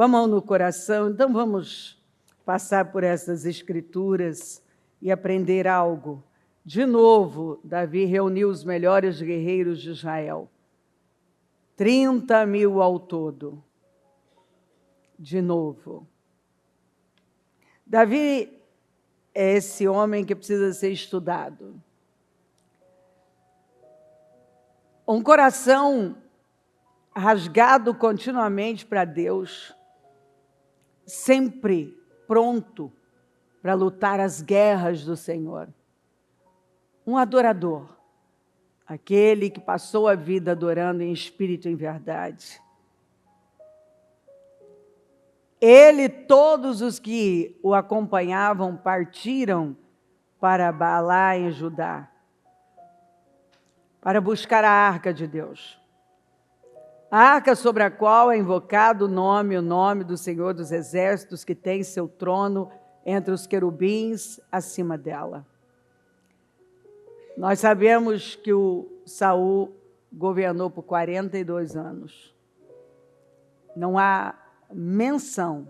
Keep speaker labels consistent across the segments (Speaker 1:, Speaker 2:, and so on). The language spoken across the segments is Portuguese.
Speaker 1: com a mão no coração. Então vamos passar por essas escrituras e aprender algo. De novo, Davi reuniu os melhores guerreiros de Israel. 30.000 ao todo. De novo. Davi é esse homem que precisa ser estudado. Um coração rasgado continuamente para Deus, sempre pronto para lutar as guerras do Senhor. Um adorador, aquele que passou a vida adorando em espírito e em verdade. Ele, todos os que o acompanhavam, partiram para Baalá em Judá, para buscar a arca de Deus. A arca sobre a qual é invocado o nome do Senhor dos Exércitos, que tem seu trono entre os querubins acima dela. Nós sabemos que o Saul governou por 42 anos. Não há menção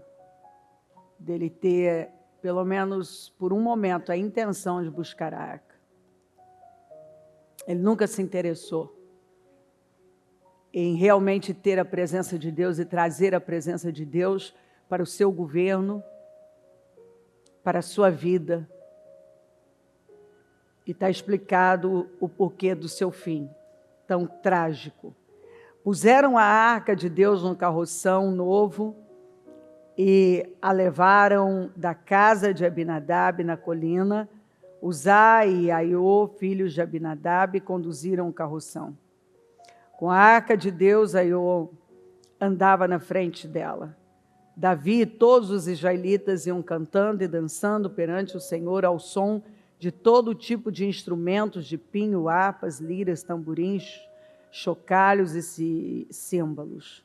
Speaker 1: dele ter, pelo menos por um momento, a intenção de buscar a arca. Ele nunca se interessou em realmente ter a presença de Deus e trazer a presença de Deus para o seu governo, para a sua vida. E está explicado o porquê do seu fim tão trágico. Puseram a arca de Deus num carroção novo e a levaram da casa de Abinadab na colina. Uzá e Aiô, filhos de Abinadab, conduziram o carroção. Com a arca de Deus, Aiô andava na frente dela. Davi e todos os israelitas iam cantando e dançando perante o Senhor ao som de todo tipo de instrumentos, de pinho, harpas, liras, tamborins, chocalhos e símbolos.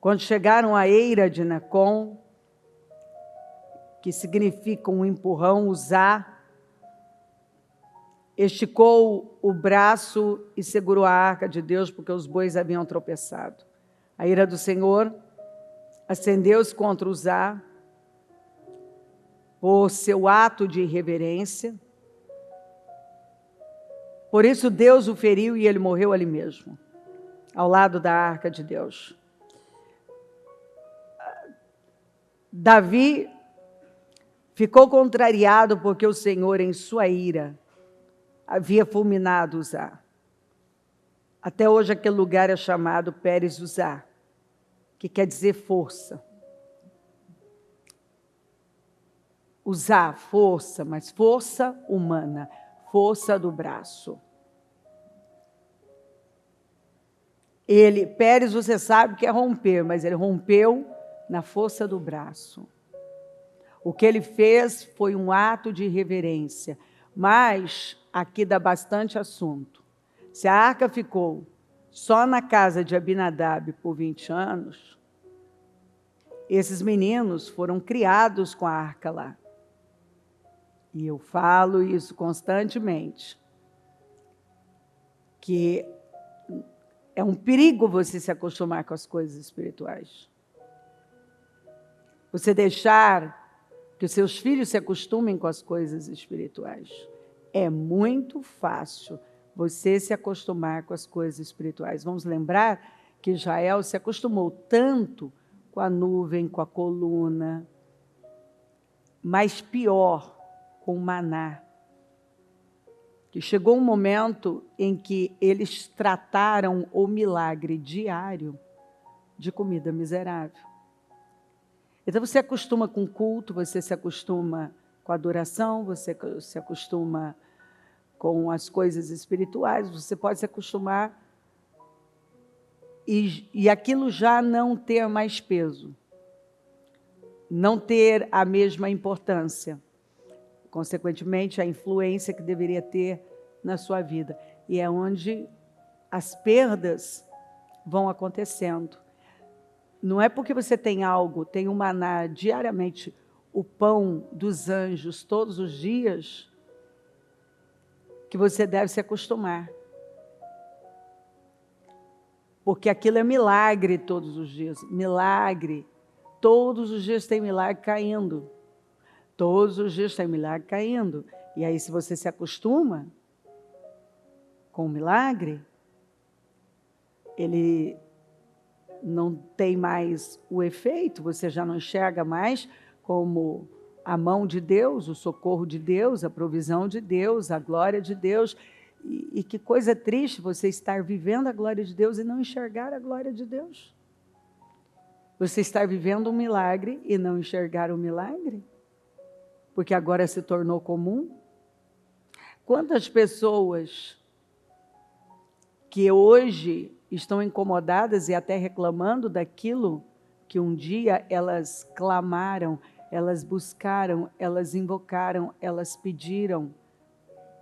Speaker 1: Quando chegaram à eira de Nacon, que significa um empurrão, Uzá esticou o braço e segurou a arca de Deus, porque os bois haviam tropeçado. A ira do Senhor acendeu-se contra Uzá por seu ato de irreverência. Por isso Deus o feriu e ele morreu ali mesmo, ao lado da arca de Deus. Davi ficou contrariado porque o Senhor, em sua ira, havia fulminado Uzá. Até hoje aquele lugar é chamado Pérez Uzá, que quer dizer força. Uzá, força, mas força humana, força do braço. Pérez, você sabe que é romper, mas ele rompeu na força do braço. O que ele fez foi um ato de reverência, mas aqui dá bastante assunto. Se a arca ficou só na casa de Abinadab por 20 anos, esses meninos foram criados com a arca lá. E eu falo isso constantemente, que é um perigo você se acostumar com as coisas espirituais. Você deixar que os seus filhos se acostumem com as coisas espirituais. É muito fácil você se acostumar com as coisas espirituais. Vamos lembrar que Israel se acostumou tanto com a nuvem, com a coluna, mas pior, com o maná. Que chegou um momento em que eles trataram o milagre diário de comida miserável. Então você acostuma com o culto, você se acostuma com a adoração, você se acostuma com as coisas espirituais, você pode se acostumar e aquilo já não ter mais peso, não ter a mesma importância, consequentemente a influência que deveria ter na sua vida. E é onde as perdas vão acontecendo. Não é porque você tem algo, tem um maná diariamente, o pão dos anjos todos os dias, que você deve se acostumar. Porque aquilo é milagre todos os dias, milagre todos os dias tem milagre caindo. Todos os dias tem milagre caindo. E aí, se você se acostuma com o milagre, ele não tem mais o efeito, você já não enxerga mais como a mão de Deus, o socorro de Deus, a provisão de Deus, a glória de Deus. E que coisa triste você estar vivendo a glória de Deus e não enxergar a glória de Deus. Você estar vivendo um milagre e não enxergar o milagre, porque agora se tornou comum. Quantas pessoas que hoje estão incomodadas e até reclamando daquilo que um dia elas clamaram, elas buscaram, elas invocaram, elas pediram,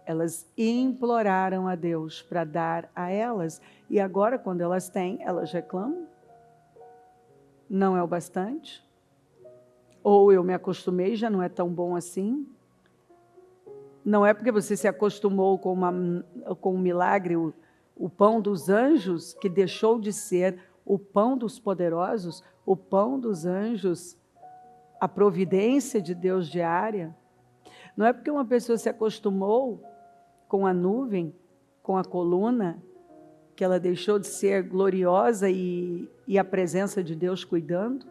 Speaker 1: elas imploraram a Deus para dar a elas, e agora quando elas têm, elas reclamam? Não é o bastante? Ou eu me acostumei, já não é tão bom assim? Não é porque você se acostumou com um milagre, o pão dos anjos, que deixou de ser o pão dos poderosos, o pão dos anjos, a providência de Deus diária. Não é porque uma pessoa se acostumou com a nuvem, com a coluna, que ela deixou de ser gloriosa e a presença de Deus cuidando.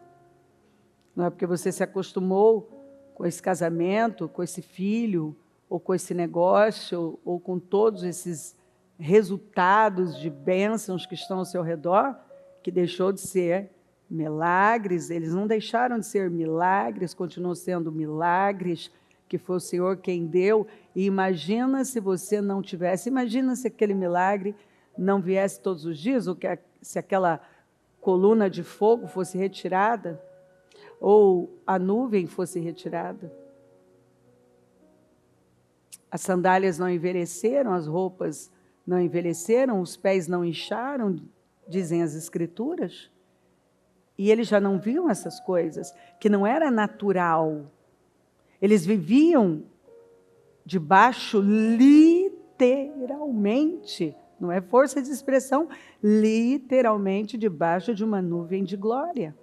Speaker 1: Não é porque você se acostumou com esse casamento, com esse filho, ou com esse negócio, ou com todos esses resultados de bênçãos que estão ao seu redor, que deixou de ser milagres. Eles não deixaram de ser milagres, continuam sendo milagres, que foi o Senhor quem deu. E imagina se você não tivesse, imagina se aquele milagre não viesse todos os dias, ou se aquela coluna de fogo fosse retirada, ou a nuvem fosse retirada. As sandálias não envelheceram, as roupas não envelheceram, os pés não incharam, dizem as Escrituras. E eles já não viam essas coisas, que não era natural. Eles viviam debaixo, literalmente, não é força de expressão, literalmente debaixo de uma nuvem de glória.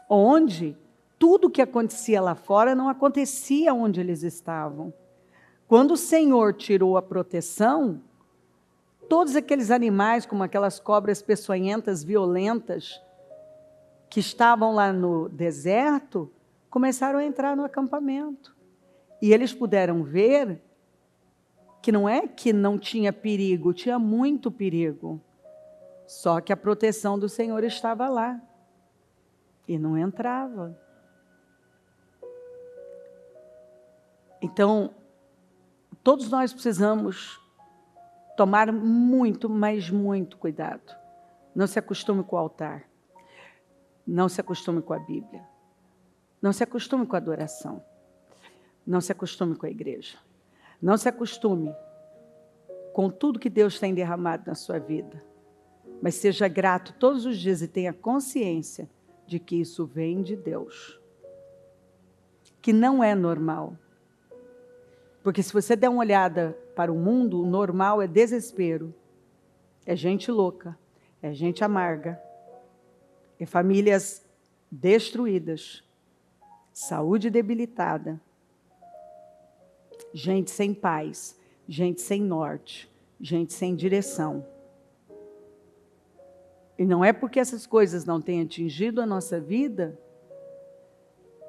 Speaker 1: Onde tudo o que acontecia lá fora não acontecia onde eles estavam. Quando o Senhor tirou a proteção, todos aqueles animais, como aquelas cobras peçonhentas, violentas, que estavam lá no deserto, começaram a entrar no acampamento. E eles puderam ver que não é que não tinha perigo, tinha muito perigo. Só que a proteção do Senhor estava lá. E não entrava. Então, todos nós precisamos tomar muito, mas muito cuidado. Não se acostume com o altar. Não se acostume com a Bíblia. Não se acostume com a adoração. Não se acostume com a igreja. Não se acostume com tudo que Deus tem derramado na sua vida. Mas seja grato todos os dias e tenha consciência de que isso vem de Deus. Que não é normal. Porque se você der uma olhada para o mundo, o normal é desespero, é gente louca, é gente amarga, é famílias destruídas, saúde debilitada, gente sem paz, gente sem norte, gente sem direção. E não é porque essas coisas não têm atingido a nossa vida,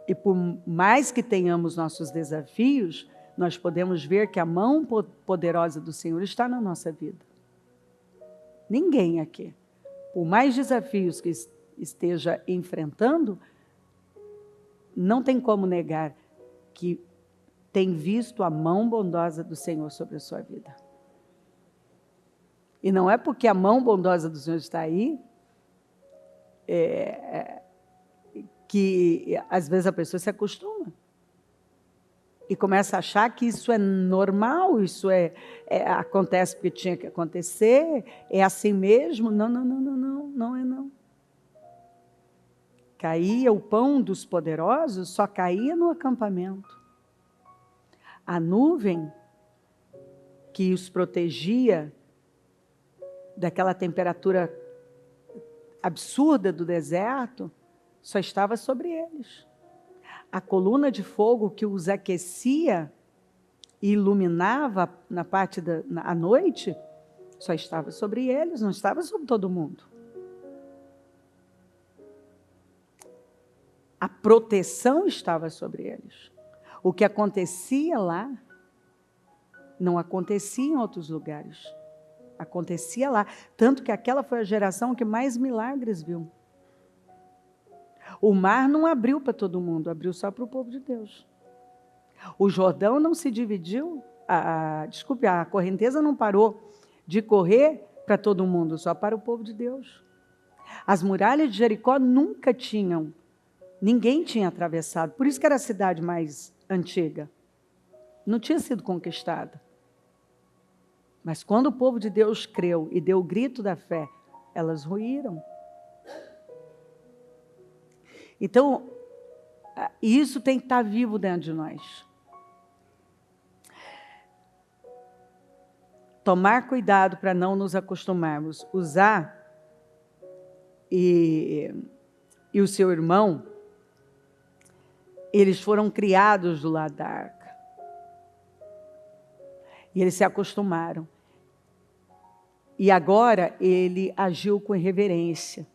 Speaker 1: e por mais que tenhamos nossos desafios, nós podemos ver que a mão poderosa do Senhor está na nossa vida. Ninguém aqui, por mais desafios que esteja enfrentando, não tem como negar que tem visto a mão bondosa do Senhor sobre a sua vida. E não é porque a mão bondosa do Senhor está aí, que às vezes a pessoa se acostuma. E começa a achar que isso é normal, isso acontece porque tinha que acontecer, é assim mesmo. Não, não, não, não, não, não é não. Caía o pão dos poderosos, só caía no acampamento. A nuvem que os protegia daquela temperatura absurda do deserto só estava sobre eles. A coluna de fogo que os aquecia e iluminava na parte à noite só estava sobre eles, não estava sobre todo mundo. A proteção estava sobre eles. O que acontecia lá não acontecia em outros lugares. Acontecia lá. Tanto que aquela foi a geração que mais milagres viu. O mar não abriu para todo mundo, abriu só para o povo de Deus. O Jordão não se dividiu, a correnteza não parou de correr para todo mundo, só para o povo de Deus. As muralhas de Jericó nunca tinham, ninguém tinha atravessado, por isso que era a cidade mais antiga. Não tinha sido conquistada. Mas quando o povo de Deus creu e deu o grito da fé, elas ruíram. Então, isso tem que estar vivo dentro de nós. Tomar cuidado para não nos acostumarmos. Usar e o seu irmão, eles foram criados do lado da arca. E eles se acostumaram. E agora ele agiu com irreverência.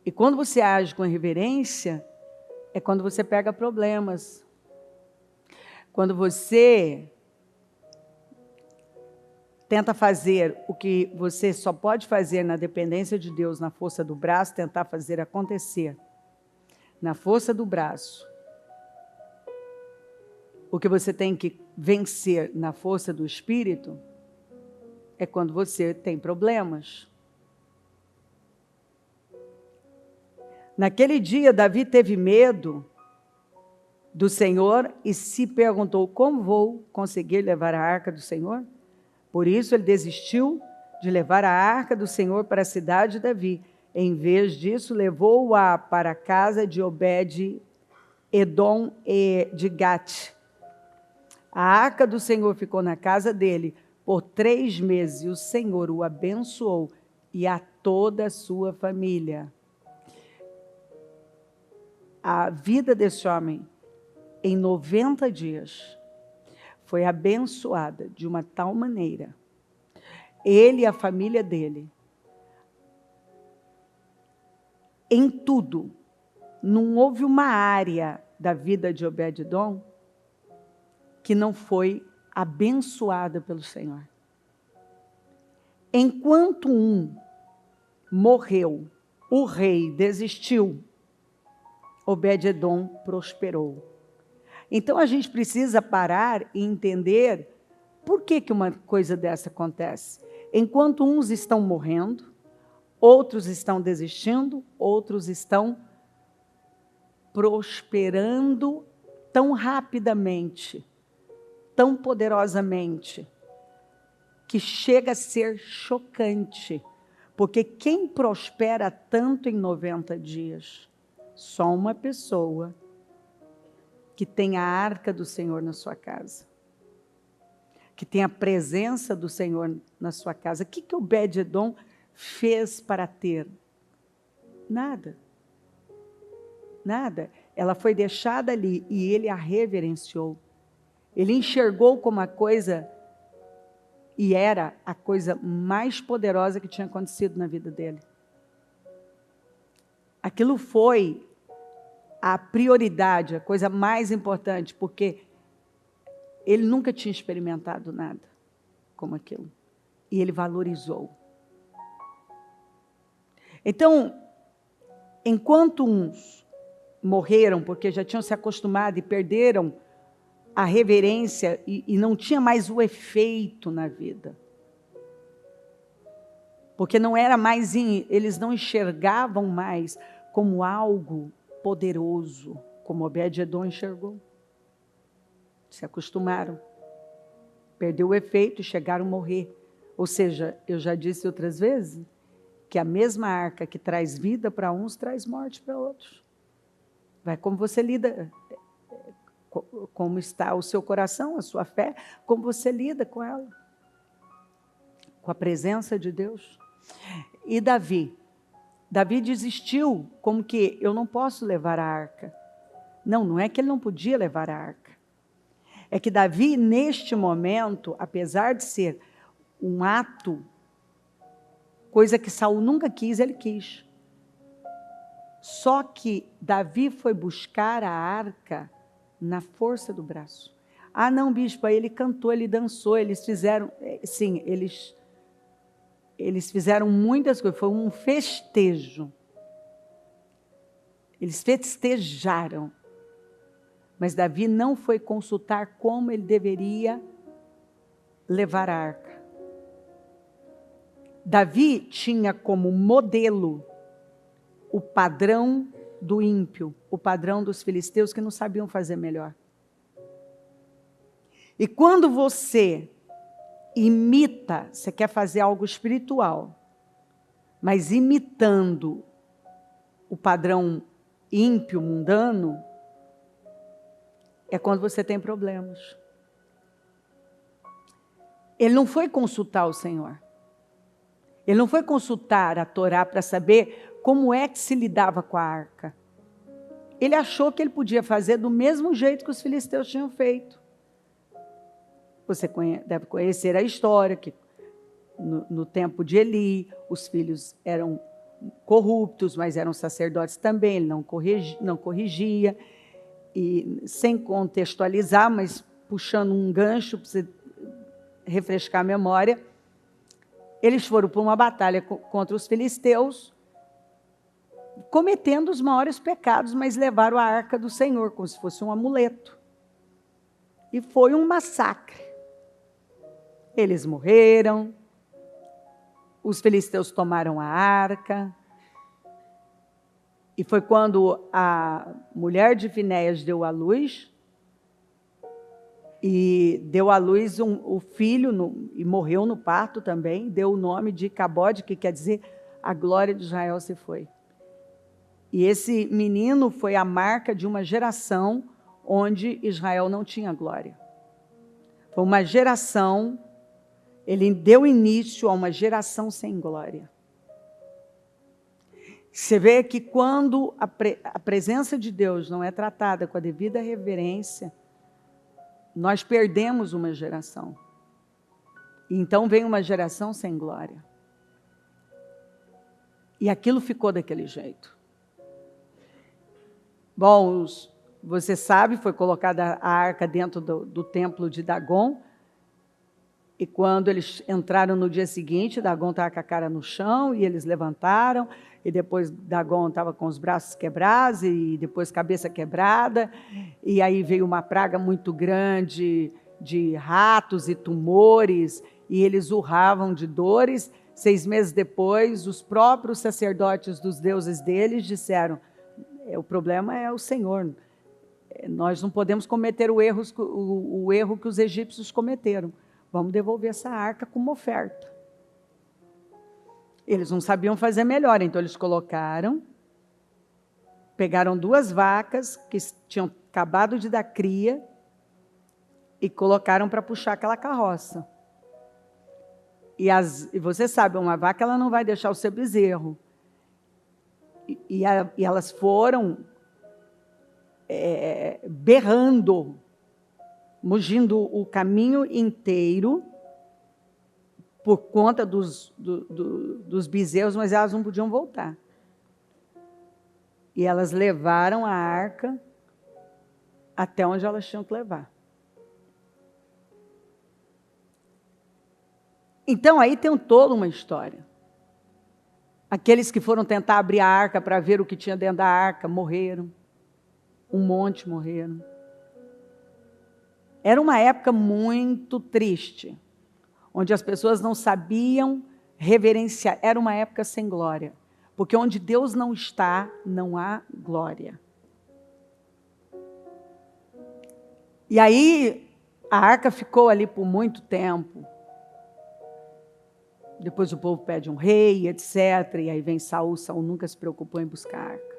Speaker 1: E quando você age com irreverência, é quando você pega problemas. Quando você tenta fazer o que você só pode fazer na dependência de Deus, na força do braço, tentar fazer acontecer. Na força do braço. O que você tem que vencer na força do Espírito é quando você tem problemas. Naquele dia, Davi teve medo do Senhor e se perguntou: como vou conseguir levar a arca do Senhor? Por isso, ele desistiu de levar a arca do Senhor para a cidade de Davi. Em vez disso, levou-a para a casa de Obed-Edom e de Gate. A arca do Senhor ficou na casa dele por 3 meses e o Senhor o abençoou e a toda a sua família. A vida desse homem, em 90 dias, foi abençoada de uma tal maneira. Ele e a família dele, em tudo, não houve uma área da vida de Obed-Edom que não foi abençoada pelo Senhor. Enquanto um morreu, o rei desistiu, Obed-Edom prosperou. Então a gente precisa parar e entender por que uma coisa dessa acontece. Enquanto uns estão morrendo, outros estão desistindo, outros estão prosperando tão rapidamente, tão poderosamente, que chega a ser chocante. Porque quem prospera tanto em 90 dias? Só uma pessoa que tem a arca do Senhor na sua casa. Que tem a presença do Senhor na sua casa. O que Obed-Edom fez para ter? Nada. Nada. Ela foi deixada ali e ele a reverenciou. Ele enxergou como a coisa, e era a coisa mais poderosa que tinha acontecido na vida dele. Aquilo foi a prioridade, a coisa mais importante, porque ele nunca tinha experimentado nada como aquilo. E ele valorizou. Então, enquanto uns morreram porque já tinham se acostumado e perderam a reverência e não tinha mais o efeito na vida. Porque não era mais, eles não enxergavam mais como algo poderoso, como Obed-Edom enxergou. Se acostumaram. Perdeu o efeito e chegaram a morrer. Ou seja, eu já disse outras vezes, que a mesma arca que traz vida para uns, traz morte para outros. Vai como você lida, como está o seu coração, a sua fé, como você lida com ela. Com a presença de Deus. E Davi, Davi desistiu, como que eu não posso levar a arca. Não é que ele não podia levar a arca. É que Davi, neste momento, apesar de ser um ato, coisa que Saul nunca quis, ele quis. Só que Davi foi buscar a arca na força do braço. Ah, não, bispo, aí ele cantou, ele dançou, eles fizeram, sim, eles fizeram muitas coisas, foi um festejo. Eles festejaram. Mas Davi não foi consultar como ele deveria levar a arca. Davi tinha como modelo o padrão do ímpio, o padrão dos filisteus que não sabiam fazer melhor. E quando você imita, você quer fazer algo espiritual, mas imitando o padrão ímpio, mundano, é quando você tem problemas. Ele não foi consultar o Senhor. Ele não foi consultar a Torá para saber como é que se lidava com a arca. Ele achou que ele podia fazer do mesmo jeito que os filisteus tinham feito. Você deve conhecer a história, que no tempo de Eli, os filhos eram corruptos, mas eram sacerdotes também, ele não corrigia. E sem contextualizar, mas puxando um gancho para você refrescar a memória, eles foram para uma batalha contra os filisteus, cometendo os maiores pecados, mas levaram a arca do Senhor, como se fosse um amuleto. E foi um massacre. Eles morreram, os filisteus tomaram a arca, e foi quando a mulher de Finéias deu à luz, e deu à luz o filho, e morreu no parto também, deu o nome de Cabode, que quer dizer a glória de Israel se foi. E esse menino foi a marca de uma geração onde Israel não tinha glória. Foi uma geração, ele deu início a uma geração sem glória. Você vê que quando a presença de Deus não é tratada com a devida reverência, nós perdemos uma geração. E então vem uma geração sem glória. E aquilo ficou daquele jeito. Bom, você sabe, foi colocada a arca dentro do templo de Dagon. E quando eles entraram no dia seguinte, Dagon estava com a cara no chão e eles levantaram. E depois Dagon estava com os braços quebrados e depois cabeça quebrada. E aí veio uma praga muito grande de ratos e tumores. E eles urravam de dores. 6 meses depois, os próprios sacerdotes dos deuses deles disseram: o problema é o Senhor. Nós não podemos cometer o erro que os egípcios cometeram. Vamos devolver essa arca como oferta. Eles não sabiam fazer melhor, então eles pegaram 2 vacas que tinham acabado de dar cria e colocaram para puxar aquela carroça. E você sabe, uma vaca ela não vai deixar o seu bezerro. E elas foram berrando, mugindo o caminho inteiro, por conta dos bezerros, mas elas não podiam voltar. E elas levaram a arca até onde elas tinham que levar. Então, aí tem toda uma história. Aqueles que foram tentar abrir a arca para ver o que tinha dentro da arca, morreram. Um monte morreram. Era uma época muito triste, onde as pessoas não sabiam reverenciar. Era uma época sem glória, porque onde Deus não está, não há glória. E aí, a arca ficou ali por muito tempo. Depois o povo pede um rei, etc. E aí vem Saul. Saul nunca se preocupou em buscar a arca.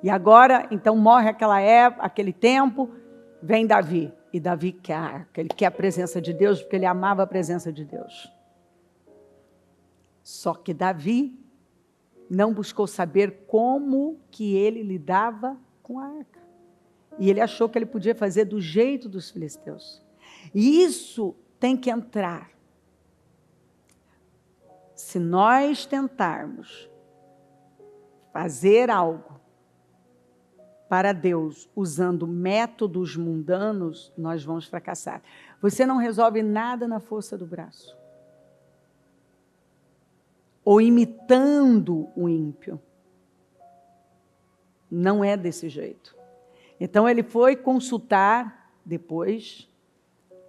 Speaker 1: E agora, então, morre aquele tempo, vem Davi. E Davi quer a arca, ele quer a presença de Deus, porque ele amava a presença de Deus. Só que Davi não buscou saber como que ele lidava com a arca. E ele achou que ele podia fazer do jeito dos filisteus. E isso tem que entrar. Se nós tentarmos fazer algo para Deus usando métodos mundanos, nós vamos fracassar. Você não resolve nada na força do braço. Ou imitando o ímpio. Não é desse jeito. Então ele foi consultar depois,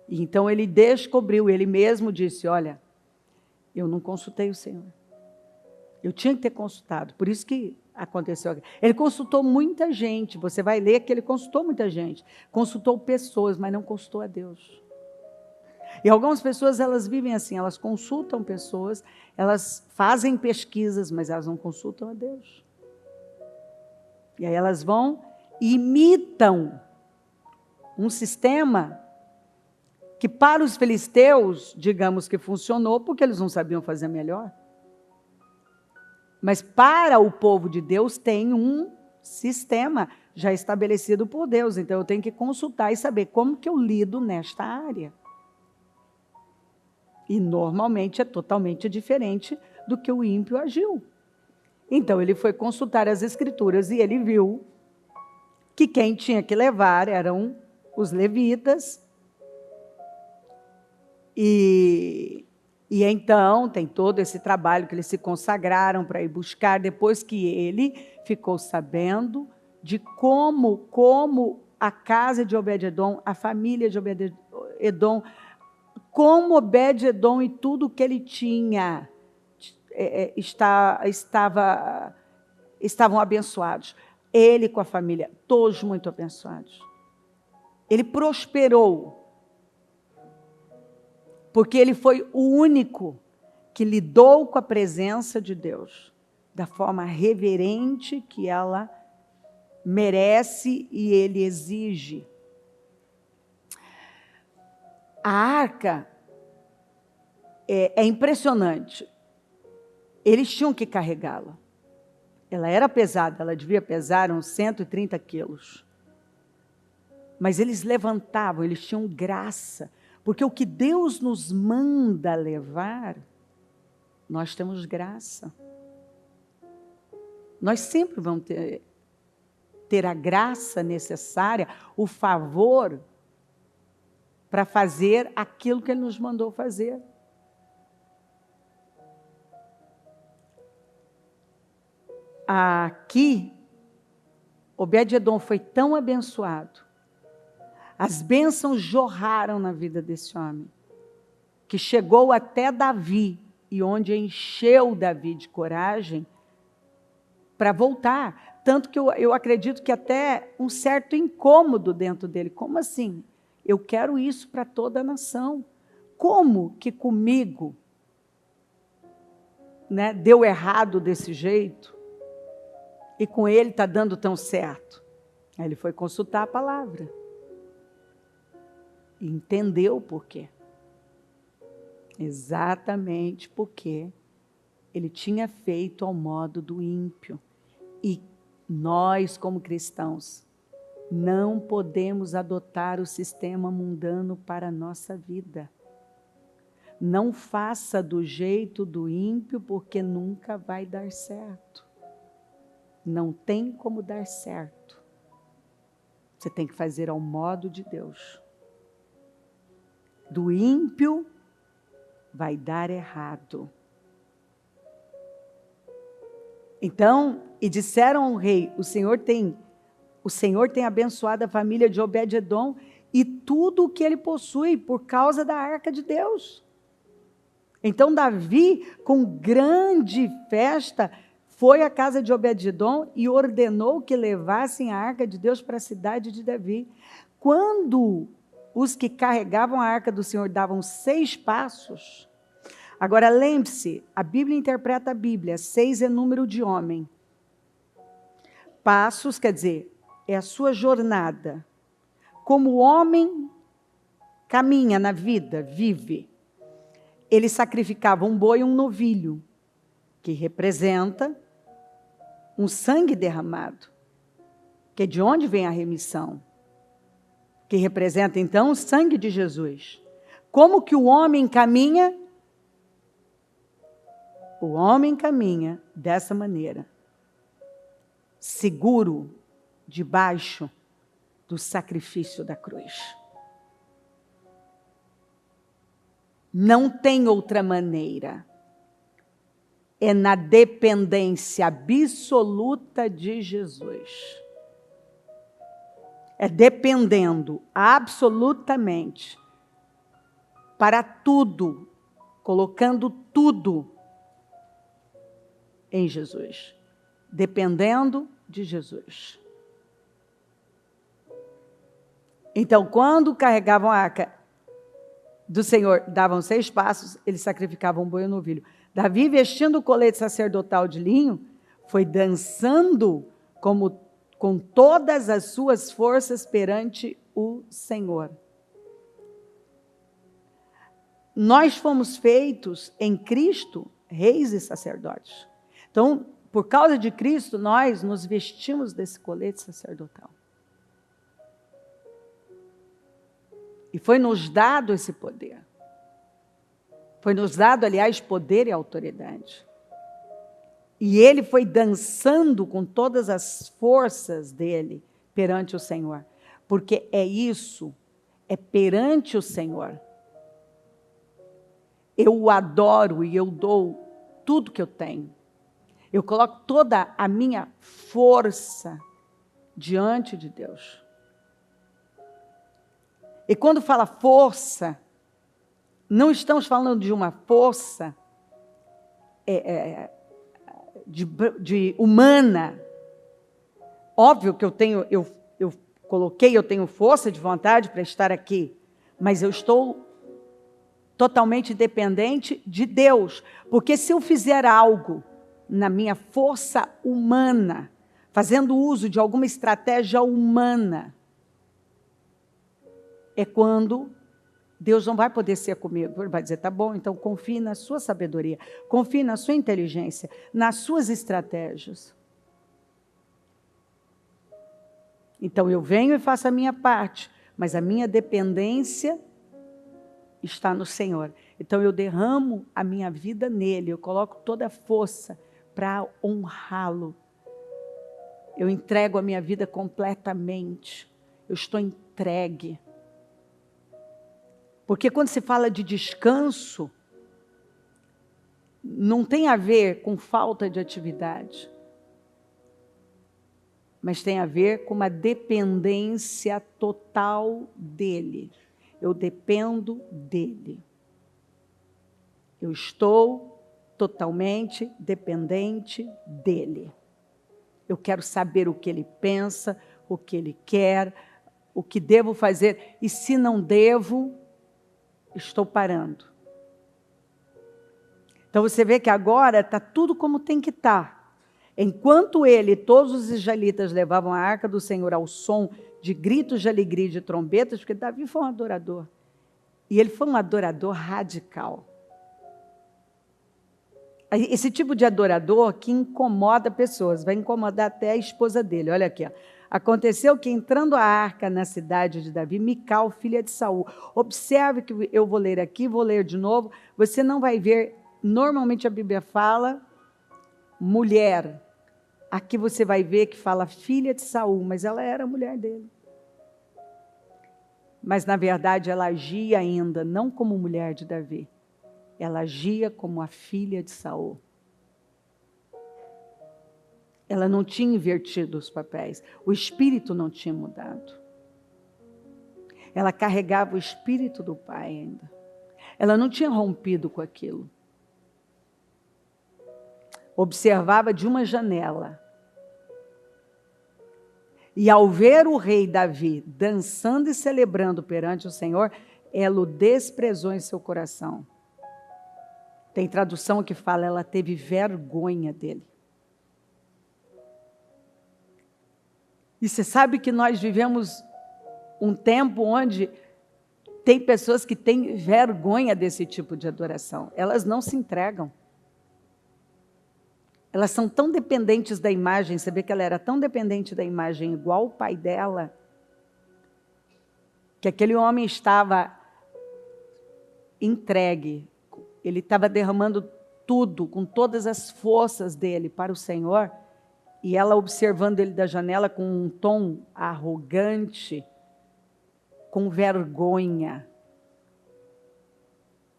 Speaker 1: e então ele descobriu, ele mesmo disse, olha, eu não consultei o Senhor. Eu tinha que ter consultado, por isso que aconteceu. Ele consultou muita gente, você vai ler que ele consultou muita gente, consultou pessoas, mas não consultou a Deus. E algumas pessoas, elas vivem assim, elas consultam pessoas, elas fazem pesquisas, mas elas não consultam a Deus. E aí elas vão e imitam um sistema que para os filisteus, digamos que funcionou, porque eles não sabiam fazer melhor. Mas para o povo de Deus tem um sistema já estabelecido por Deus. Então eu tenho que consultar e saber como que eu lido nesta área. E normalmente é totalmente diferente do que o ímpio agiu. Então ele foi consultar as Escrituras e ele viu que quem tinha que levar eram os levitas. E então tem todo esse trabalho que eles se consagraram para ir buscar, depois que ele ficou sabendo de como a casa de Obed-edom, a família de Obed-edom, como Obed-edom e tudo que ele tinha estavam abençoados. Ele com a família, todos muito abençoados. Ele prosperou. Porque ele foi o único que lidou com a presença de Deus da forma reverente que ela merece e ele exige. A arca é impressionante. Eles tinham que carregá-la. Ela era pesada, ela devia pesar uns 130 quilos. Mas eles levantavam, eles tinham graça. Porque o que Deus nos manda levar, nós temos graça. Nós sempre vamos ter a graça necessária, o favor, para fazer aquilo que Ele nos mandou fazer. Aqui, Obed-edom foi tão abençoado, as bênçãos jorraram na vida desse homem, que chegou até Davi, e onde encheu Davi de coragem para voltar. Tanto que eu acredito que até um certo incômodo dentro dele. Como assim? Eu quero isso para toda a nação. Como que comigo, né, deu errado desse jeito? E com ele está dando tão certo? Aí ele foi consultar a palavra. E entendeu por quê. Exatamente porque ele tinha feito ao modo do ímpio. E nós, como cristãos, não podemos adotar o sistema mundano para a nossa vida. Não faça do jeito do ímpio, porque nunca vai dar certo. Não tem como dar certo. Você tem que fazer ao modo de Deus. Do ímpio vai dar errado. Então, e disseram ao rei, o Senhor tem abençoado a família de Obed-edom e tudo o que ele possui por causa da arca de Deus. Então Davi, com grande festa, foi à casa de Obed-edom e ordenou que levassem a arca de Deus para a cidade de Davi. Quando os que carregavam a arca do Senhor davam 6 passos. Agora lembre-se, a Bíblia interpreta a Bíblia, 6 é número de homem. Passos, quer dizer, é a sua jornada. Como o homem caminha na vida, vive. Ele sacrificava um boi e um novilho, que representa um sangue derramado, que é de onde vem a remissão, que representa então o sangue de Jesus. Como que o homem caminha? O homem caminha dessa maneira, seguro debaixo do sacrifício da cruz. Não tem outra maneira. É na dependência absoluta de Jesus. É dependendo absolutamente para tudo, colocando tudo em Jesus. Dependendo de Jesus. Então, quando carregavam a arca do Senhor, davam 6 passos, eles sacrificavam um boi e um novilho. Davi, vestindo o colete sacerdotal de linho, foi dançando com todas as suas forças perante o Senhor. Nós fomos feitos em Cristo reis e sacerdotes. Então, por causa de Cristo, nós nos vestimos desse colete sacerdotal. E foi nos dado esse poder. Foi nos dado, aliás, poder e autoridade. E ele foi dançando com todas as forças dele perante o Senhor. Porque é isso, é perante o Senhor. Eu o adoro e eu dou tudo que eu tenho. Eu coloco toda a minha força diante de Deus. E quando fala força, não estamos falando de uma força de humana. Óbvio que eu tenho força de vontade para estar aqui, mas eu estou totalmente dependente de Deus, porque se eu fizer algo na minha força humana, fazendo uso de alguma estratégia humana, é quando Deus não vai poder ser comigo. Ele vai dizer, tá bom, então confie na sua sabedoria, confie na sua inteligência, nas suas estratégias. Então eu venho e faço a minha parte, mas a minha dependência está no Senhor. Então eu derramo a minha vida nele, eu coloco toda a força para honrá-lo. Eu entrego a minha vida completamente. Eu estou entregue. Porque quando se fala de descanso, não tem a ver com falta de atividade, mas tem a ver com uma dependência total dele. Eu dependo dele. Eu estou totalmente dependente dele. Eu quero saber o que ele pensa, o que ele quer, o que devo fazer. E se não devo, estou parando. Então você vê que agora está tudo como tem que estar. Enquanto ele e todos os israelitas levavam a arca do Senhor ao som de gritos de alegria e de trombetas, porque Davi foi um adorador. E ele foi um adorador radical. Esse tipo de adorador que incomoda pessoas, vai incomodar até a esposa dele. Olha aqui, ó. Aconteceu que, entrando a arca na cidade de Davi, Mical, filha de Saul, observe que eu vou ler aqui, vou ler de novo, você não vai ver, normalmente a Bíblia fala mulher, aqui você vai ver que fala filha de Saul, mas ela era a mulher dele. Mas, na verdade, ela agia ainda, não como mulher de Davi, ela agia como a filha de Saul. Ela não tinha invertido os papéis. O espírito não tinha mudado. Ela carregava o espírito do pai ainda. Ela não tinha rompido com aquilo. Observava de uma janela. E ao ver o rei Davi dançando e celebrando perante o Senhor, ela o desprezou em seu coração. Tem tradução que fala, ela teve vergonha dele. E você sabe que nós vivemos um tempo onde tem pessoas que têm vergonha desse tipo de adoração. Elas não se entregam. Elas são tão dependentes da imagem, você vê que ela era tão dependente da imagem, igual o pai dela, que aquele homem estava entregue, ele estava derramando tudo, com todas as forças dele para o Senhor, e ela observando ele da janela com um tom arrogante, com vergonha,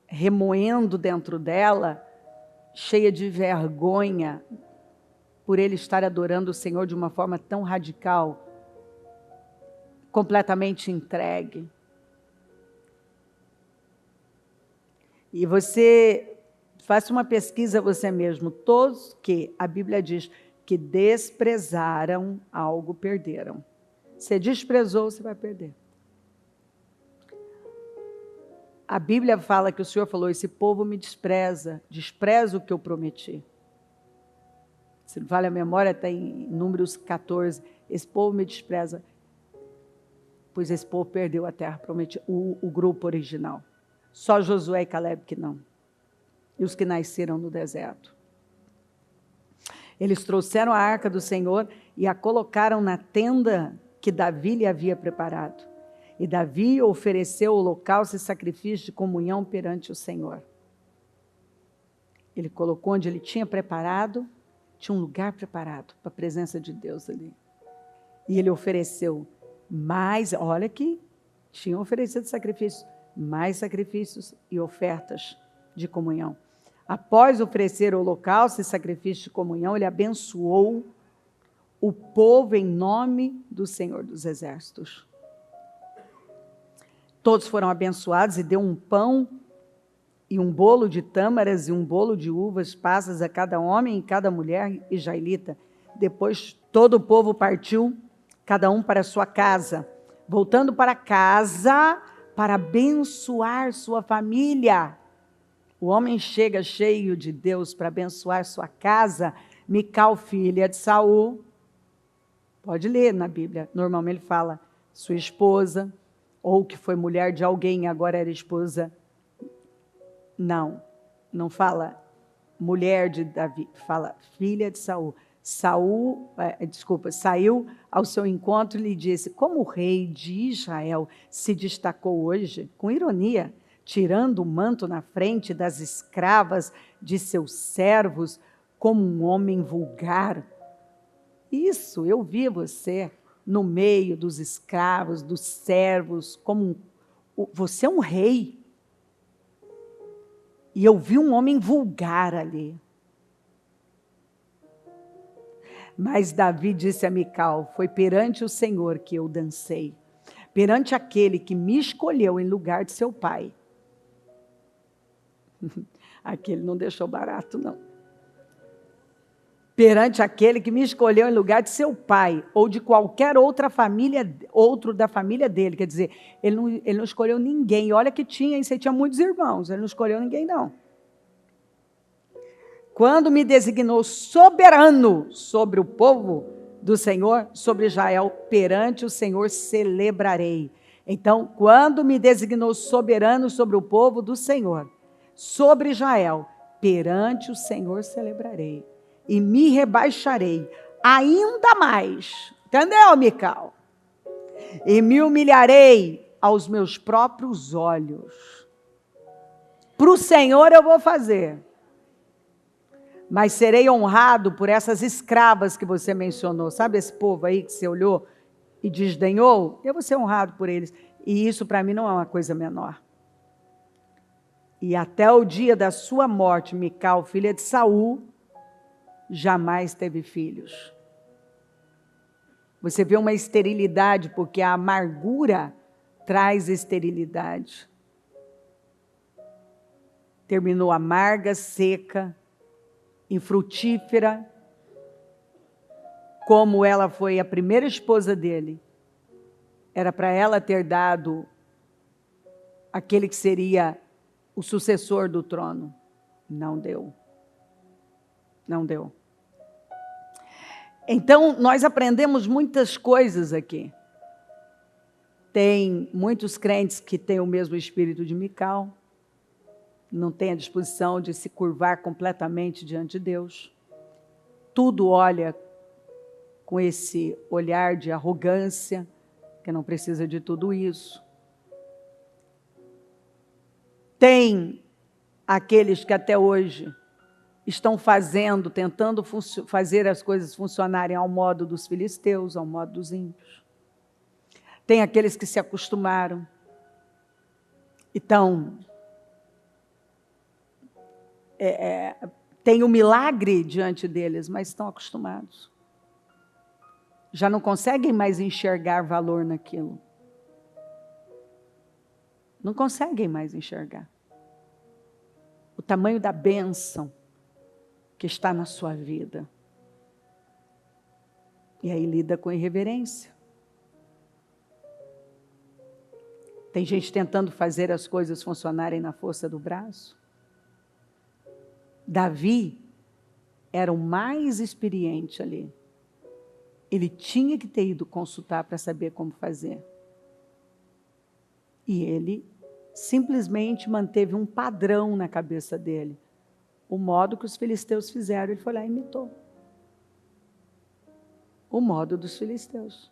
Speaker 1: remoendo dentro dela, cheia de vergonha, por ele estar adorando o Senhor de uma forma tão radical, completamente entregue. E você faça uma pesquisa você mesmo, todos que a Bíblia diz que desprezaram algo perderam. Você desprezou, você vai perder. A Bíblia fala que o Senhor falou, esse povo me despreza o que eu prometi. Se não vale a memória, está em Números 14, esse povo me despreza, pois esse povo perdeu a terra prometida, o grupo original. Só Josué e Caleb que não. E os que nasceram no deserto. Eles trouxeram a arca do Senhor e a colocaram na tenda que Davi lhe havia preparado. E Davi ofereceu holocausto e sacrifício de comunhão perante o Senhor. Ele colocou onde ele tinha preparado, tinha um lugar preparado para a presença de Deus ali. E ele ofereceu mais, olha que tinha oferecido sacrifício, mais sacrifícios e ofertas de comunhão. Após oferecer o holocausto e sacrifício de comunhão, ele abençoou o povo em nome do Senhor dos Exércitos. Todos foram abençoados e deu um pão e um bolo de tâmaras e um bolo de uvas passas a cada homem e cada mulher israelita. Depois todo o povo partiu, cada um para a sua casa. Voltando para casa para abençoar sua família. O homem chega cheio de Deus para abençoar sua casa. Mical, filha de Saul. Pode ler na Bíblia. Normalmente ele fala sua esposa, ou que foi mulher de alguém, agora era esposa. Não fala mulher de Davi, fala filha de Saul. Saiu ao seu encontro e lhe disse, como o rei de Israel se destacou hoje, com ironia, tirando o manto na frente das escravas de seus servos, como um homem vulgar. Isso, eu vi você no meio dos escravos, dos servos, você é um rei. E eu vi um homem vulgar ali. Mas Davi disse a Mical, foi perante o Senhor que eu dancei, perante aquele que me escolheu em lugar de seu pai. Aquele não deixou barato, não. Perante aquele que me escolheu em lugar de seu pai, ou de qualquer outra família, outro da família dele. Quer dizer, ele não escolheu ninguém. Olha que você tinha muitos irmãos, ele não escolheu ninguém, não. Quando me designou soberano sobre o povo do Senhor, sobre Israel, perante o Senhor celebrarei. Então, quando me designou soberano sobre o povo do Senhor, sobre Israel, perante o Senhor celebrarei. E me rebaixarei ainda mais. Entendeu, Mical? E me humilharei aos meus próprios olhos. Para o Senhor eu vou fazer. Mas serei honrado por essas escravas que você mencionou. Sabe esse povo aí que você olhou e desdenhou? Eu vou ser honrado por eles. E isso para mim não é uma coisa menor. E até o dia da sua morte, Mical, filha de Saul, jamais teve filhos. Você vê uma esterilidade, porque a amargura traz esterilidade. Terminou amarga, seca, infrutífera, como ela foi a primeira esposa dele. Era para ela ter dado aquele que seria o sucessor do trono. Não deu. Não deu. Então, nós aprendemos muitas coisas aqui. Tem muitos crentes que têm o mesmo espírito de Mical, não têm a disposição de se curvar completamente diante de Deus. tudo olha com esse olhar de arrogância, que não precisa de tudo isso. Tem aqueles que até hoje estão tentando fazer as coisas funcionarem ao modo dos filisteus, ao modo dos ímpios. Tem aqueles que se acostumaram. Então, tem o milagre diante deles, mas estão acostumados. Já não conseguem mais enxergar valor naquilo. Não conseguem mais enxergar o tamanho da bênção que está na sua vida. E aí lida com irreverência. Tem gente tentando fazer as coisas funcionarem na força do braço. Davi era o mais experiente ali. Ele tinha que ter ido consultar para saber como fazer. E ele simplesmente manteve um padrão na cabeça dele. O modo que os filisteus fizeram, ele foi lá e imitou. O modo dos filisteus.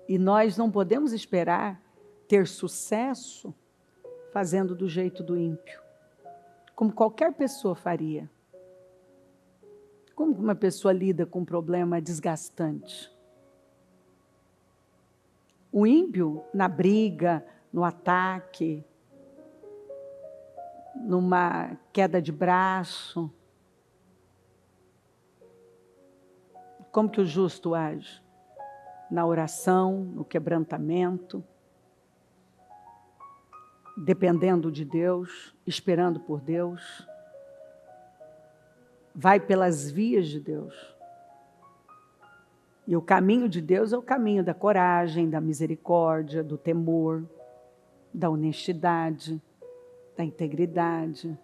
Speaker 1: E nós não podemos esperar ter sucesso fazendo do jeito do ímpio, como qualquer pessoa faria. Como uma pessoa lida com um problema desgastante? O ímpio, na briga, no ataque, numa queda de braço. Como que o justo age? Na oração, no quebrantamento, dependendo de Deus, esperando por Deus. Vai pelas vias de Deus. E o caminho de Deus é o caminho da coragem, da misericórdia, do temor, da honestidade, da integridade.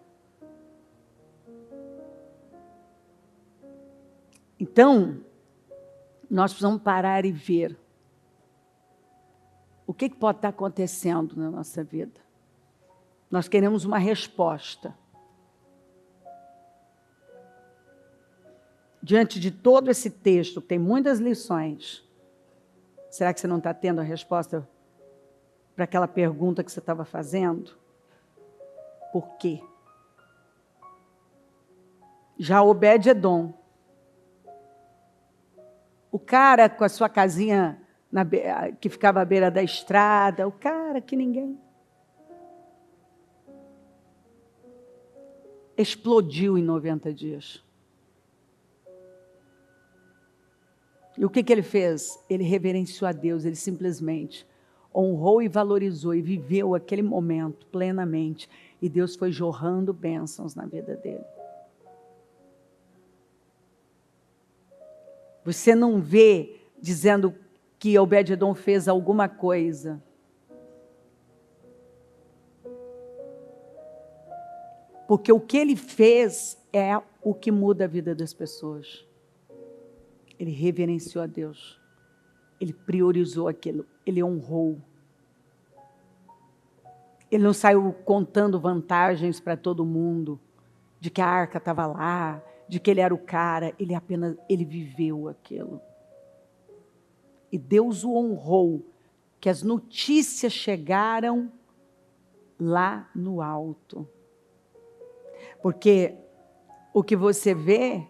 Speaker 1: Então, nós precisamos parar e ver o que pode estar acontecendo na nossa vida. Nós queremos uma resposta. Diante de todo esse texto, tem muitas lições. Será que você não está tendo a resposta para aquela pergunta que você estava fazendo? Por quê? Já Obed-Edom, o cara com a sua casinha que ficava à beira da estrada, o cara que ninguém... explodiu em 90 dias. E o que ele fez? Ele reverenciou a Deus, ele simplesmente honrou e valorizou e viveu aquele momento plenamente. E Deus foi jorrando bênçãos na vida dele. Você não vê dizendo que Obed-Edom fez alguma coisa. Porque o que ele fez é o que muda a vida das pessoas. Ele reverenciou a Deus. Ele priorizou aquilo. Ele honrou. Ele não saiu contando vantagens para todo mundo, de que a arca estava lá, de que ele era o cara. Ele viveu aquilo. E Deus o honrou, que as notícias chegaram lá no alto. Porque o que você vê,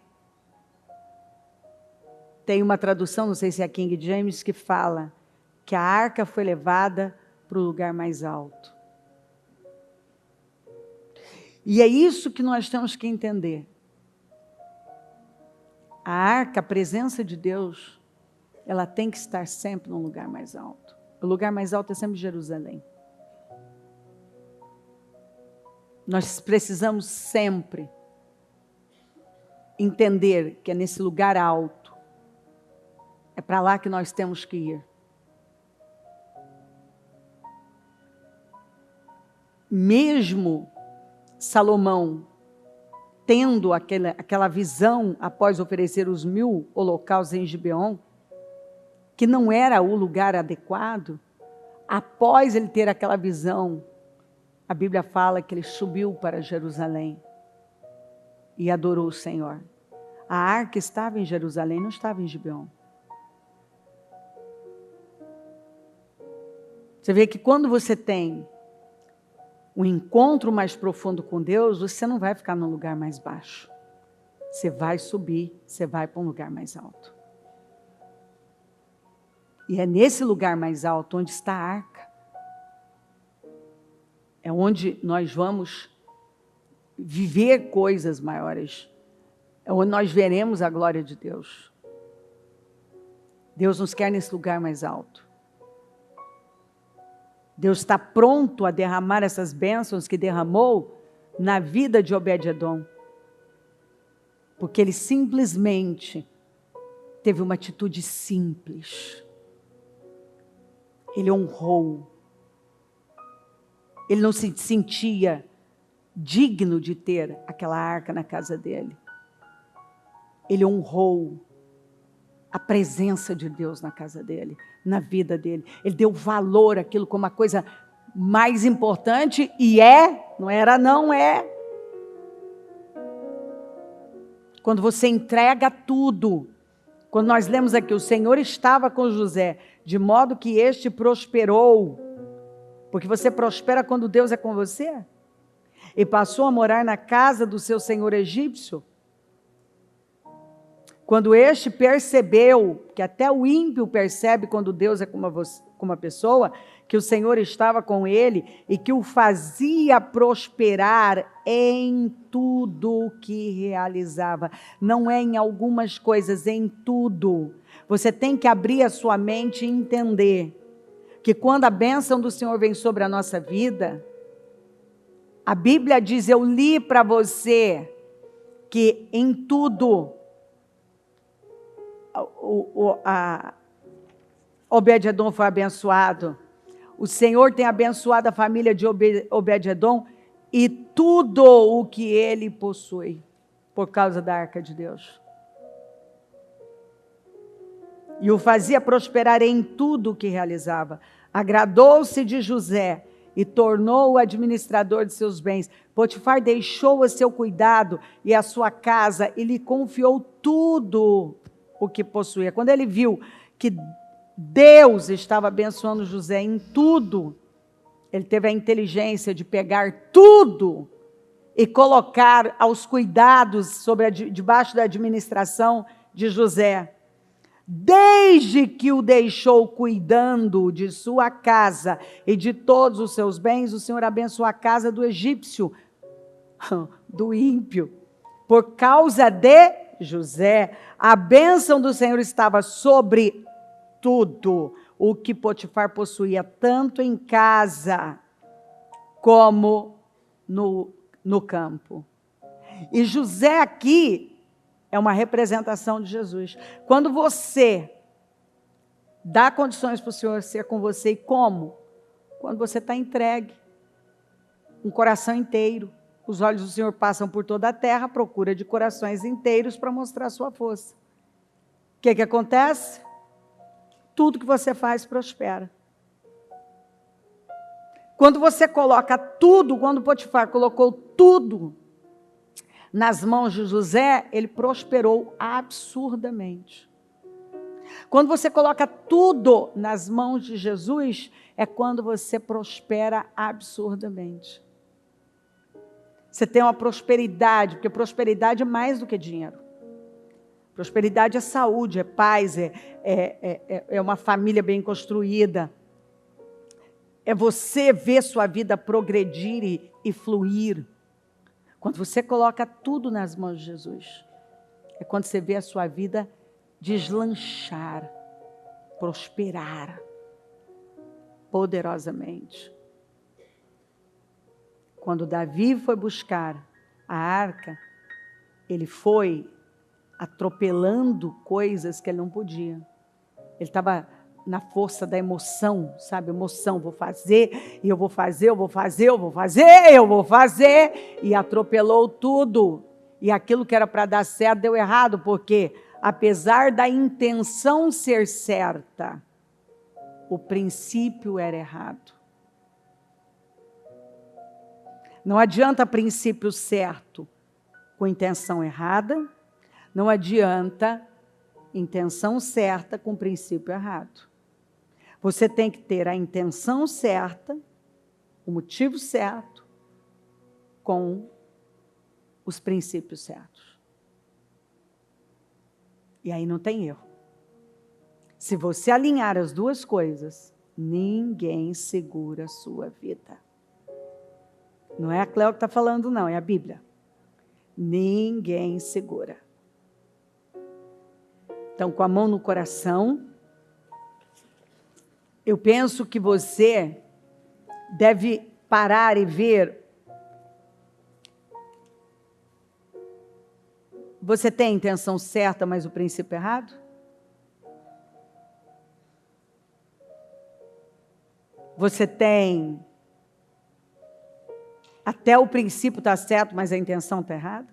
Speaker 1: tem uma tradução, não sei se é a King James, que fala que a arca foi levada para o lugar mais alto. E é isso que nós temos que entender. A arca, a presença de Deus, ela tem que estar sempre no lugar mais alto. O lugar mais alto é sempre Jerusalém. Nós precisamos sempre entender que é nesse lugar alto. É para lá que nós temos que ir. Mesmo Salomão tendo aquela visão após oferecer os 1000 holocaustos em Gibeon, que não era o lugar adequado, após ele ter aquela visão, a Bíblia fala que ele subiu para Jerusalém. e adorou o Senhor. A arca estava em Jerusalém, não estava em Gibeon. Você vê que quando você tem um encontro mais profundo com Deus, você não vai ficar num lugar mais baixo. Você vai subir, você vai para um lugar mais alto. E é nesse lugar mais alto onde está a arca. É onde nós vamos viver coisas maiores. É onde nós veremos a glória de Deus. Deus nos quer nesse lugar mais alto. Deus está pronto a derramar essas bênçãos que derramou na vida de Obed-Edom. Porque ele simplesmente teve uma atitude simples. Ele honrou. Ele não se sentia digno de ter aquela arca na casa dele. Ele honrou a presença de Deus na casa dele, na vida dele. Ele deu valor àquilo como a coisa mais importante e não era, não é. Quando você entrega tudo, quando nós lemos aqui, o Senhor estava com José, de modo que este prosperou, porque você prospera quando Deus é com você, e passou a morar na casa do seu senhor egípcio. Quando este percebeu, que até o ímpio percebe quando Deus é com uma pessoa, que o Senhor estava com ele e que o fazia prosperar em tudo que realizava. Não é em algumas coisas, em tudo. Você tem que abrir a sua mente e entender que quando a bênção do Senhor vem sobre a nossa vida, a Bíblia diz, eu li para você, que em tudo, Obed-Edom foi abençoado. O Senhor tem abençoado a família de Obed-Edom e tudo o que ele possui, por causa da arca de Deus. E o fazia prosperar em tudo o que realizava. Agradou-se de José e tornou-o administrador de seus bens. Potifar deixou a seu cuidado e a sua casa e lhe confiou tudo o que possuía. Quando ele viu que Deus estava abençoando José em tudo, ele teve a inteligência de pegar tudo e colocar aos cuidados debaixo da administração de José. Desde que o deixou cuidando de sua casa e de todos os seus bens, o Senhor abençoou a casa do egípcio, do ímpio, por causa de José. A bênção do Senhor estava sobre tudo o que Potifar possuía, tanto em casa como no campo. E José aqui é uma representação de Jesus. Quando você dá condições para o Senhor ser com você, e como? Quando você está entregue, um coração inteiro. Os olhos do Senhor passam por toda a terra, à procura de corações inteiros para mostrar a sua força. O que acontece? Tudo que você faz prospera. Quando você coloca tudo, quando Potifar colocou tudo nas mãos de José, ele prosperou absurdamente. Quando você coloca tudo nas mãos de Jesus, é quando você prospera absurdamente. Você tem uma prosperidade, porque prosperidade é mais do que dinheiro. Prosperidade é saúde, é paz, é uma família bem construída. É você ver sua vida progredir e fluir. Quando você coloca tudo nas mãos de Jesus, é quando você vê a sua vida deslanchar, prosperar poderosamente. Quando Davi foi buscar a arca, ele foi atropelando coisas que ele não podia. Ele estava na força da emoção, sabe? Emoção, vou fazer, e eu vou fazer, eu vou fazer, eu vou fazer, eu vou fazer, e atropelou tudo. E aquilo que era para dar certo deu errado, porque apesar da intenção ser certa, o princípio era errado. Não adianta princípio certo, com intenção errada, não adianta intenção certa com princípio errado. Você tem que ter a intenção certa, o motivo certo, com os princípios certos. E aí não tem erro. Se você alinhar as duas coisas, ninguém segura a sua vida. Não é a Cleo que está falando, não, é a Bíblia. Ninguém segura. Então, com a mão no coração, eu penso que você deve parar e ver. Você tem a intenção certa, mas o princípio errado? Você tem... Até o princípio está certo, mas a intenção está errada?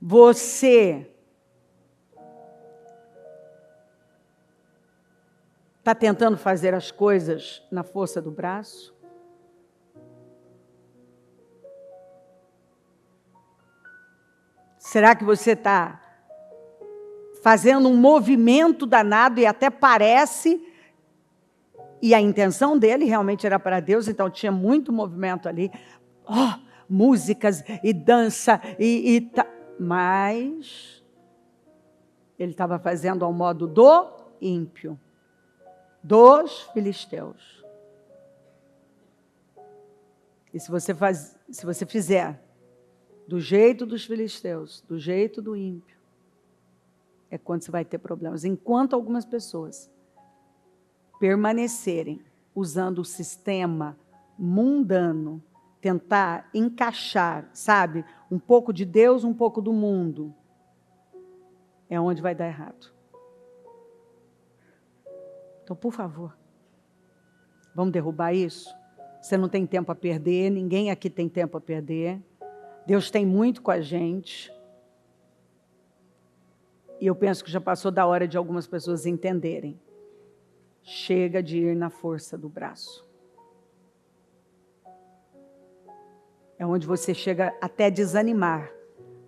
Speaker 1: Você está tentando fazer as coisas na força do braço? Será que você está fazendo um movimento danado e até parece... E a intenção dele realmente era para Deus, então tinha muito movimento ali. Músicas e dança. Mas ele estava fazendo ao modo do ímpio, dos filisteus. E se você fizer do jeito dos filisteus, do jeito do ímpio, é quando você vai ter problemas. Enquanto algumas pessoas permanecerem usando o sistema mundano, tentar encaixar, sabe, um pouco de Deus, um pouco do mundo, é onde vai dar errado. Então, por favor, vamos derrubar isso? Você não tem tempo a perder, ninguém aqui tem tempo a perder. Deus tem muito com a gente. E eu penso que já passou da hora de algumas pessoas entenderem. Chega de ir na força do braço. É onde você chega até desanimar,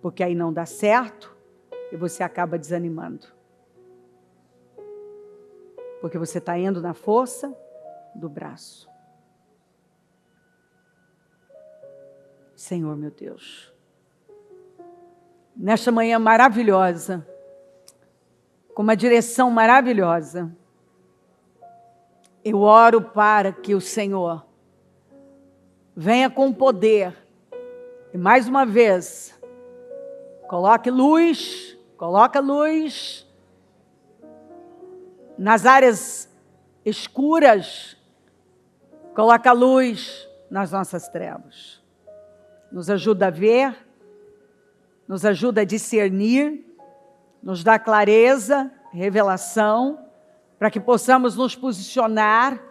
Speaker 1: porque aí não dá certo e você acaba desanimando. Porque você está indo na força do braço. Senhor, meu Deus, nesta manhã maravilhosa, com uma direção maravilhosa, eu oro para que o Senhor venha com poder e mais uma vez coloca luz nas áreas escuras, coloca luz nas nossas trevas. Nos ajuda a ver, nos ajuda a discernir, nos dá clareza, revelação, para que possamos nos posicionar,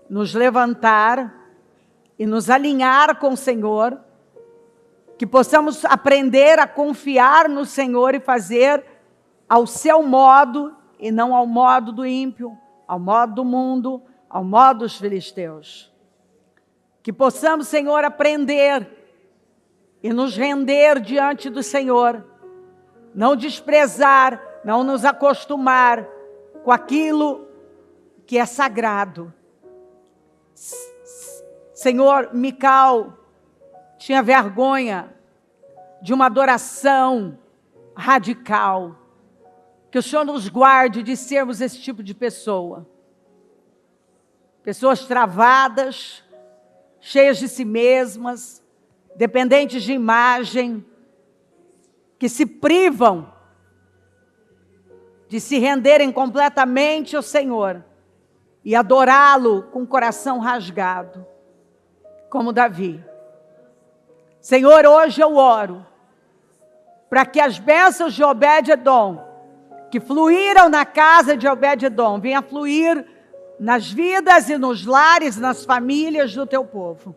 Speaker 1: nos levantar e nos alinhar com o Senhor, que possamos aprender a confiar no Senhor e fazer ao seu modo e não ao modo do ímpio, ao modo do mundo, ao modo dos filisteus. Que possamos, Senhor, aprender e nos render diante do Senhor, não desprezar, não nos acostumar com aquilo que é sagrado. Senhor, Mical tinha vergonha de uma adoração radical. Que o Senhor nos guarde de sermos esse tipo de pessoa. Pessoas travadas, cheias de si mesmas, dependentes de imagem, que se privam de se renderem completamente ao Senhor e adorá-lo com o coração rasgado, como Davi. Senhor, hoje eu oro para que as bênçãos de Obed-Edom, que fluíram na casa de Obed-Edom, venham fluir nas vidas e nos lares, nas famílias do teu povo.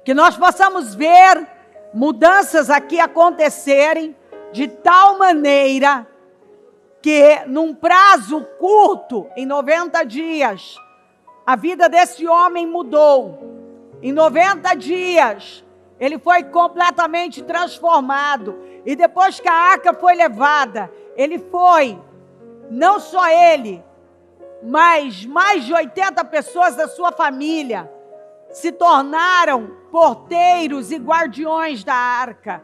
Speaker 1: Que nós possamos ver mudanças aqui acontecerem de tal maneira que num prazo curto, em 90 dias, a vida desse homem mudou. Em 90 dias, ele foi completamente transformado. E depois que a arca foi levada, não só ele, mas mais de 80 pessoas da sua família se tornaram porteiros e guardiões da arca.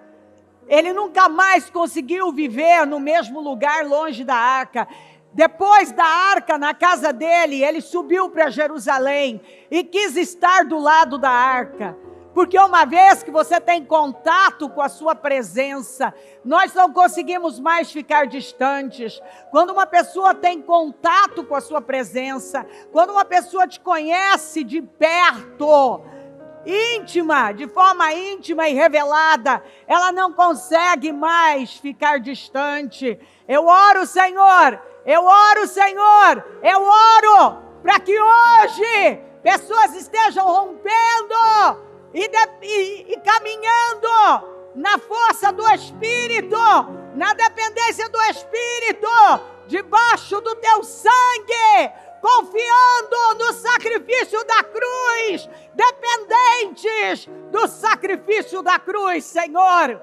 Speaker 1: Ele nunca mais conseguiu viver no mesmo lugar longe da arca. Depois da arca na casa dele, ele subiu para Jerusalém e quis estar do lado da arca. Porque uma vez que você tem contato com a sua presença, nós não conseguimos mais ficar distantes. Quando uma pessoa tem contato com a sua presença, quando uma pessoa te conhece de perto, de forma íntima e revelada, ela não consegue mais ficar distante. Eu oro, Senhor, para que hoje pessoas estejam rompendo e caminhando na força do Espírito, na dependência do Espírito, debaixo do teu sangue, confiando no sacrifício da cruz, dependentes do sacrifício da cruz, Senhor.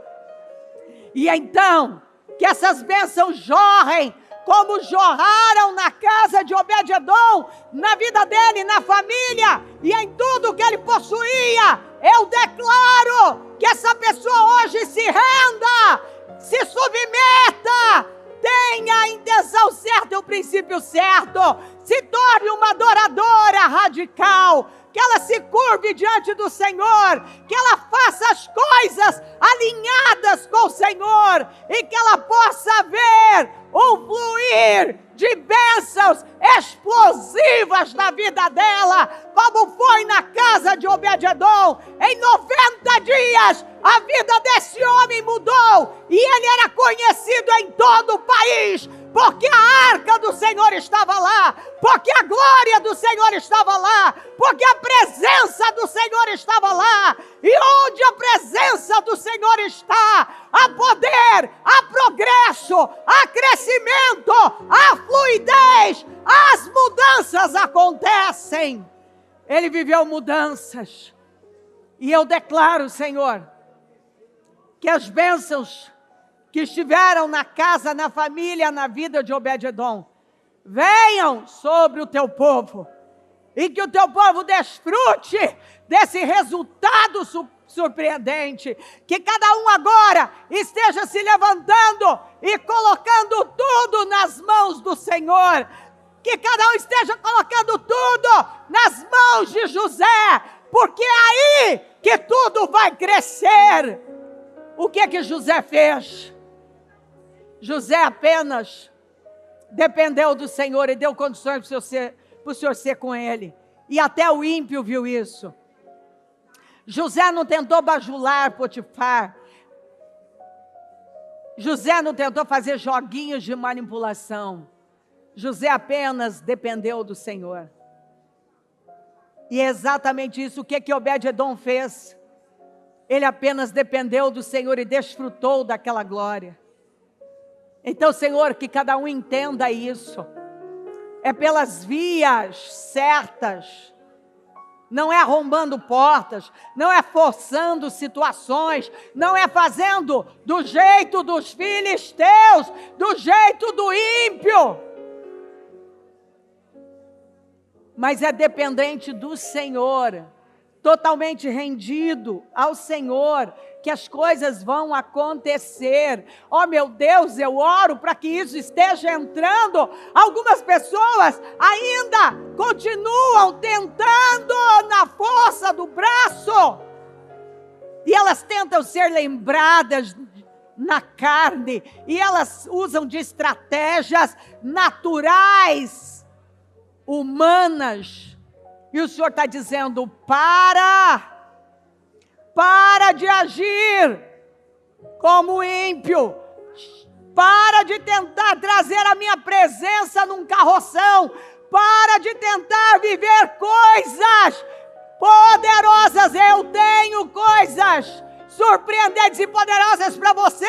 Speaker 1: E então, que essas bênçãos jorrem, como jorraram na casa de Obed-edom, na vida dele, na família e em tudo que ele possuía. Eu declaro que essa pessoa hoje se renda, se submeta, tenha a intenção certa e o princípio certo, se torne uma adoradora radical, que ela se curve diante do Senhor, que ela faça as coisas alinhadas com o Senhor e que ela possa ver um fluir de bênçãos explosivas na vida dela, como foi na casa de Obed-edom. Em 90 dias, a vida desse homem mudou e ele era conhecido em todo o país, porque a arca do Senhor estava lá, porque a glória do Senhor estava lá, porque a presença do Senhor estava lá. E onde a presença do Senhor está, há poder, há progresso, há crescimento, há fluidez, as mudanças acontecem. Ele viveu mudanças. E eu declaro, Senhor, que as bênçãos que estiveram na casa, na família, na vida de Obed-edom, venham sobre o teu povo, e que o teu povo desfrute desse resultado surpreendente, que cada um agora esteja se levantando e colocando tudo nas mãos do Senhor, que cada um esteja colocando tudo nas mãos de José, porque é aí que tudo vai crescer. O que José fez? José apenas dependeu do Senhor e deu condições para o Senhor ser com ele. E até o ímpio viu isso. José não tentou bajular Potifar. José não tentou fazer joguinhos de manipulação. José apenas dependeu do Senhor. E é exatamente isso. O que Obed-edom fez? Ele apenas dependeu do Senhor e desfrutou daquela glória. Então, Senhor, que cada um entenda isso. É pelas vias certas. Não é arrombando portas. Não é forçando situações. Não é fazendo do jeito dos filisteus, do jeito do ímpio. Mas é dependente do Senhor. Totalmente rendido ao Senhor, que as coisas vão acontecer. Oh meu Deus, eu oro para que isso esteja entrando. Algumas pessoas ainda continuam tentando na força do braço, e elas tentam ser lembradas na carne, e elas usam de estratégias naturais, humanas. E o Senhor está dizendo: para de agir como ímpio, para de tentar trazer a minha presença num carroção, para de tentar viver coisas poderosas. Eu tenho coisas surpreendentes e poderosas para você,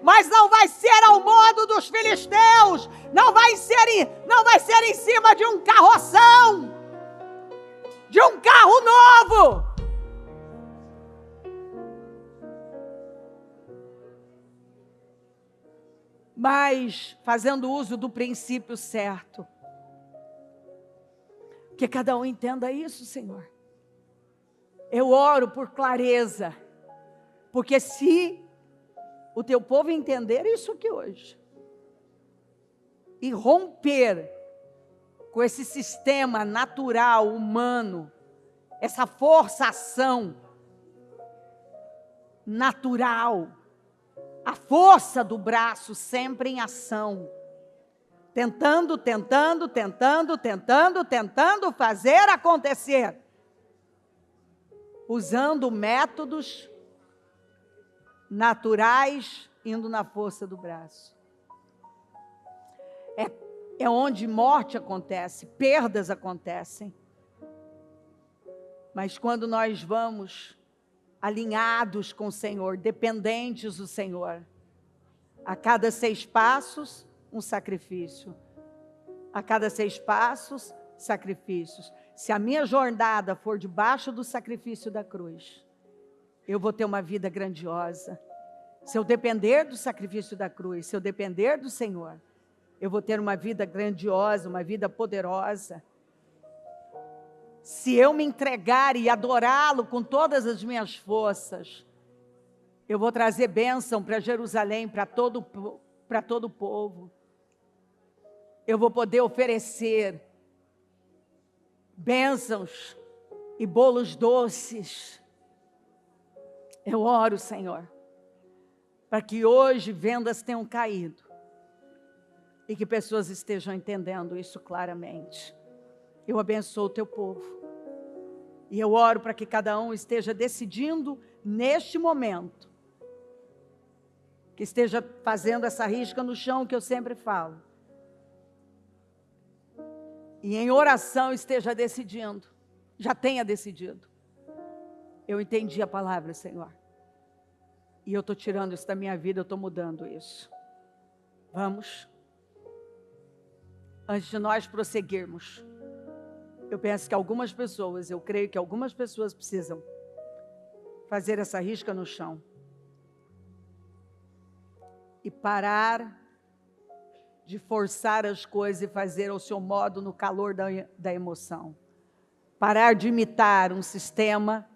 Speaker 1: mas não vai ser ao modo dos filisteus, não vai ser em cima de um carroção, de um carro novo. mas fazendo uso do princípio certo. Que cada um entenda isso, Senhor. Eu oro por clareza, porque se o teu povo entender isso aqui hoje, e romper com esse sistema natural, humano, essa forçação natural, a força do braço sempre em ação, tentando fazer acontecer, usando métodos naturais, indo na força do braço. É onde morte acontece, perdas acontecem. Mas quando nós vamos alinhados com o Senhor, dependentes do Senhor, a cada 6 passos, um sacrifício. A cada 6 passos, sacrifícios. Se a minha jornada for debaixo do sacrifício da cruz, eu vou ter uma vida grandiosa. Se eu depender do sacrifício da cruz, se eu depender do Senhor, eu vou ter uma vida grandiosa, uma vida poderosa. Se eu me entregar e adorá-lo com todas as minhas forças, eu vou trazer bênção para Jerusalém, para todo o povo. Eu vou poder oferecer bênçãos e bolos doces. Eu oro, Senhor, para que hoje vendas tenham caído e que pessoas estejam entendendo isso claramente. Eu abençoo o teu povo e eu oro para que cada um esteja decidindo neste momento, que esteja fazendo essa risca no chão que eu sempre falo, e em oração esteja decidindo, já tenha decidido. Eu entendi a palavra, Senhor, e eu estou tirando isso da minha vida, eu estou mudando isso. Vamos. Antes de nós prosseguirmos, eu penso que algumas pessoas, eu creio que algumas pessoas precisam fazer essa risca no chão e parar de forçar as coisas e fazer ao seu modo no calor da emoção. Parar de imitar um sistema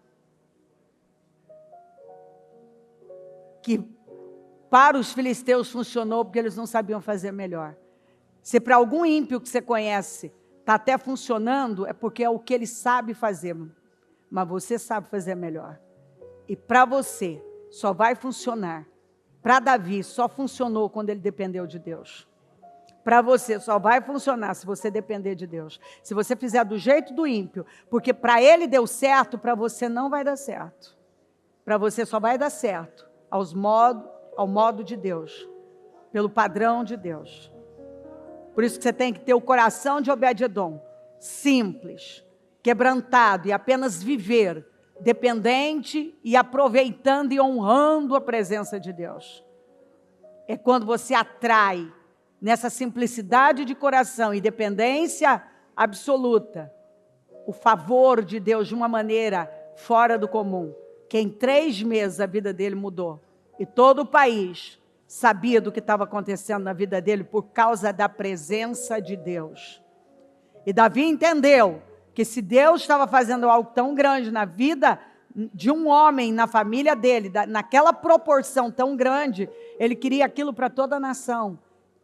Speaker 1: que para os filisteus funcionou porque eles não sabiam fazer melhor. Se para algum ímpio que você conhece está até funcionando, é porque é o que ele sabe fazer, mas você sabe fazer melhor. E para você só vai funcionar. Para Davi só funcionou quando ele dependeu de Deus. Para você só vai funcionar se você depender de Deus. Se você fizer do jeito do ímpio, porque para ele deu certo, para você não vai dar certo. Para você só vai dar certo ao modo de Deus, pelo padrão de Deus. Por isso que você tem que ter o coração de Obed-edom, simples, quebrantado e apenas viver, dependente e aproveitando e honrando a presença de Deus. É quando você atrai nessa simplicidade de coração e dependência absoluta, o favor de Deus de uma maneira fora do comum, que em 3 meses a vida dele mudou. E todo o país sabia do que estava acontecendo na vida dele por causa da presença de Deus. E Davi entendeu que se Deus estava fazendo algo tão grande na vida de um homem, na família dele, naquela proporção tão grande, ele queria aquilo para toda a nação.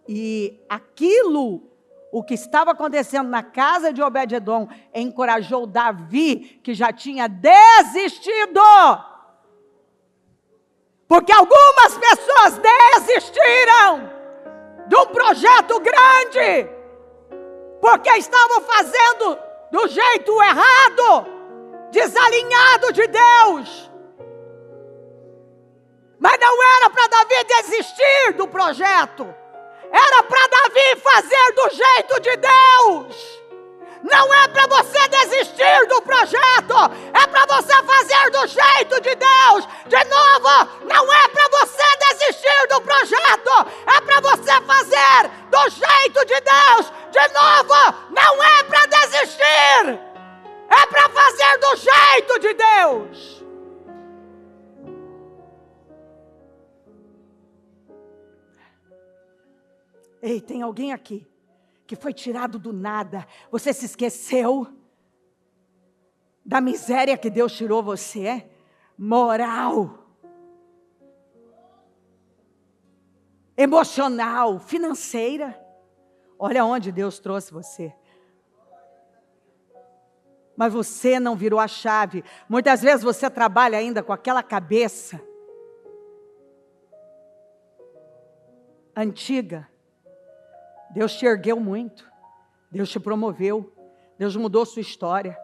Speaker 1: E aquilo, o que estava acontecendo na casa de Obed-edom, encorajou Davi, que já tinha desistido. Porque algumas pessoas desistiram de um projeto grande, porque estavam fazendo do jeito errado, desalinhado de Deus. Mas não era para Davi desistir do projeto. Era para Davi fazer do jeito de Deus. Não é para você desistir do projeto, é para você fazer do jeito de Deus. De novo, não é para você desistir do projeto, é para você fazer do jeito de Deus. De novo, não é para desistir, é para fazer do jeito de Deus. Ei, tem alguém aqui que foi tirado do nada. Você se esqueceu da miséria que Deus tirou você? Moral, emocional, financeira. Olha onde Deus trouxe você. Mas você não virou a chave. Muitas vezes você trabalha ainda com aquela cabeça antiga. Deus te ergueu muito. Deus te promoveu. Deus mudou sua história.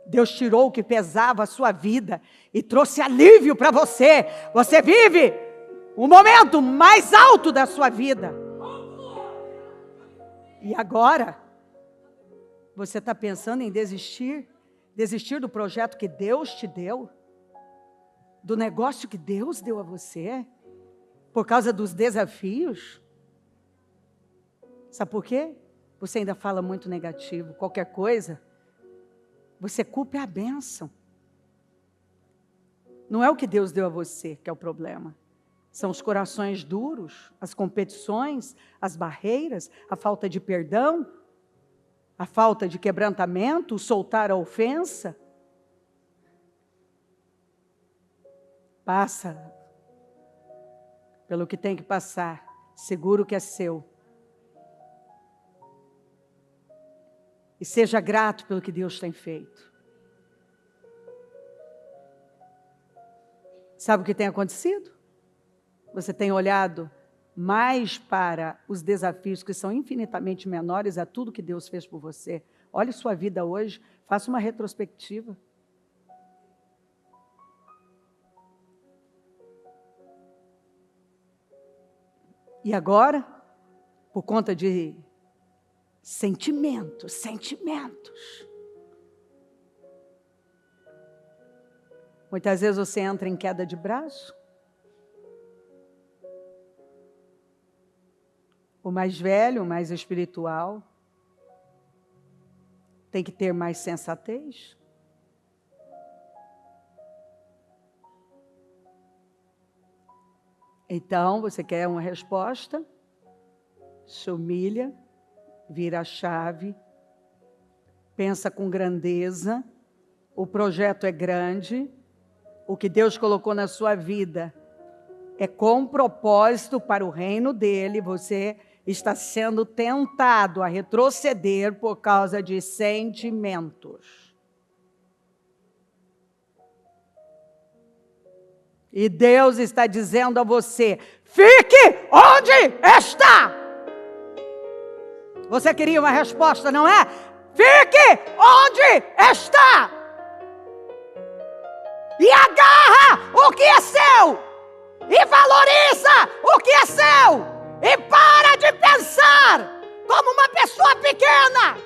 Speaker 1: Deus tirou o que pesava a sua vida e trouxe alívio para você. Você vive o momento mais alto da sua vida. E agora, você está pensando em desistir? Desistir do projeto que Deus te deu? Do negócio que Deus deu a você? Por causa dos desafios? Sabe por quê? Você ainda fala muito negativo. Qualquer coisa, você culpa a bênção. Não é o que Deus deu a você que é o problema. São os corações duros, as competições, as barreiras, a falta de perdão, a falta de quebrantamento, o soltar a ofensa. Passa pelo que tem que passar, seguro que é seu. E seja grato pelo que Deus tem feito. Sabe o que tem acontecido? Você tem olhado mais para os desafios que são infinitamente menores a tudo que Deus fez por você. Olhe sua vida hoje, faça uma retrospectiva. E agora, por conta de sentimentos. Muitas vezes você entra em queda de braço. O mais velho, o mais espiritual, tem que ter mais sensatez. Então, você quer uma resposta? Se humilha, vira a chave, pensa com grandeza, o projeto é grande, o que Deus colocou na sua vida é com propósito para o reino dele, você está sendo tentado a retroceder por causa de sentimentos. E Deus está dizendo a você, fique onde está! Você queria uma resposta, não é? Fique onde está! E agarra o que é seu! E valoriza o que é seu! E para de pensar como uma pessoa pequena!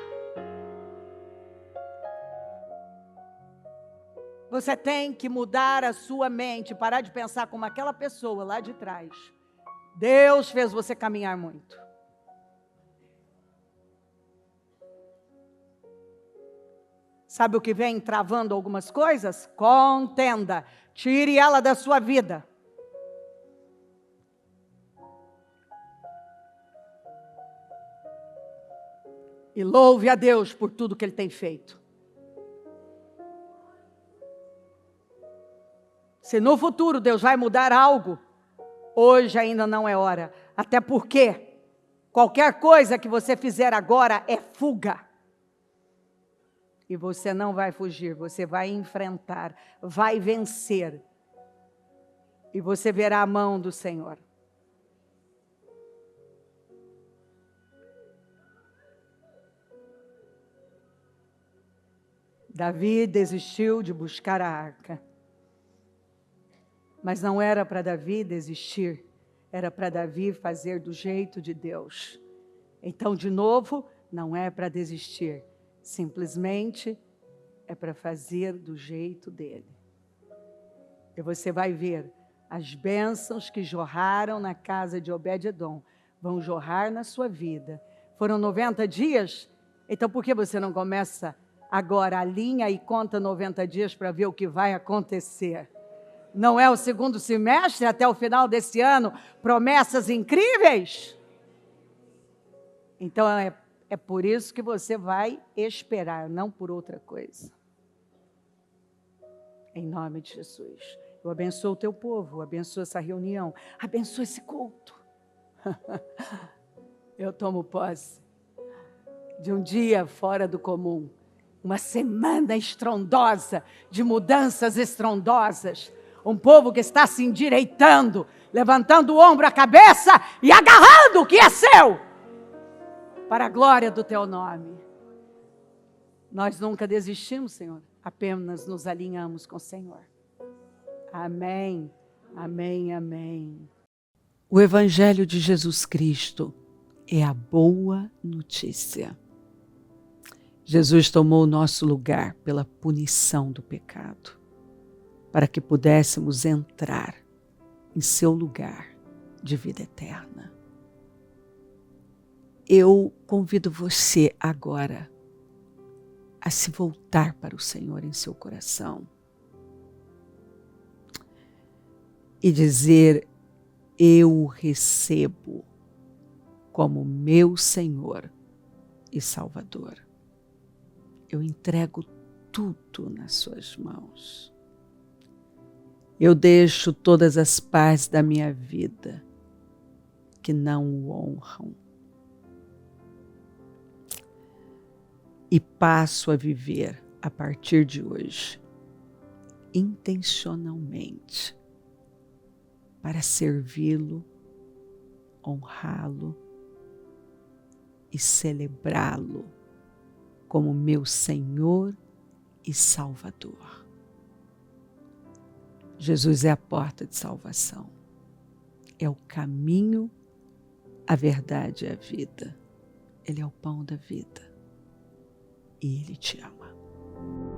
Speaker 1: Você tem que mudar a sua mente, parar de pensar como aquela pessoa lá de trás. Deus fez você caminhar muito. Sabe o que vem travando algumas coisas? Contenda. Tire ela da sua vida. E louve a Deus por tudo que Ele tem feito. Se no futuro Deus vai mudar algo, hoje ainda não é hora. Até porque qualquer coisa que você fizer agora é fuga. E você não vai fugir, você vai enfrentar, vai vencer. E você verá a mão do Senhor. Davi desistiu de buscar a arca. Mas não era para Davi desistir, era para Davi fazer do jeito de Deus. Então, de novo, não é para desistir. Simplesmente é para fazer do jeito dele. E você vai ver as bênçãos que jorraram na casa de Obed-edom vão jorrar na sua vida. Foram 90 dias? Então por que você não começa agora a linha e conta 90 dias para ver o que vai acontecer? Não é o segundo semestre até o final desse ano? Promessas incríveis? Então é por isso que você vai esperar, não por outra coisa. Em nome de Jesus. Eu abençoo o teu povo, eu abençoo essa reunião, abençoo esse culto. Eu tomo posse de um dia fora do comum, uma semana estrondosa, de mudanças estrondosas, um povo que está se endireitando, levantando o ombro, a cabeça e agarrando o que é seu, para a glória do teu nome. Nós nunca desistimos, Senhor, apenas nos alinhamos com o Senhor. Amém, amém, amém. O Evangelho de Jesus Cristo é a boa notícia. Jesus tomou o nosso lugar pela punição do pecado, para que pudéssemos entrar em seu lugar de vida eterna. Eu convido você agora a se voltar para o Senhor em seu coração e dizer: eu o recebo como meu Senhor e Salvador. Eu entrego tudo nas suas mãos. Eu deixo todas as partes da minha vida que não o honram e passo a viver a partir de hoje intencionalmente para servi-lo, honrá-lo e celebrá-lo como meu Senhor e Salvador. Jesus é a porta de salvação, é o caminho, a verdade e a vida. Ele é o pão da vida e Ele te ama.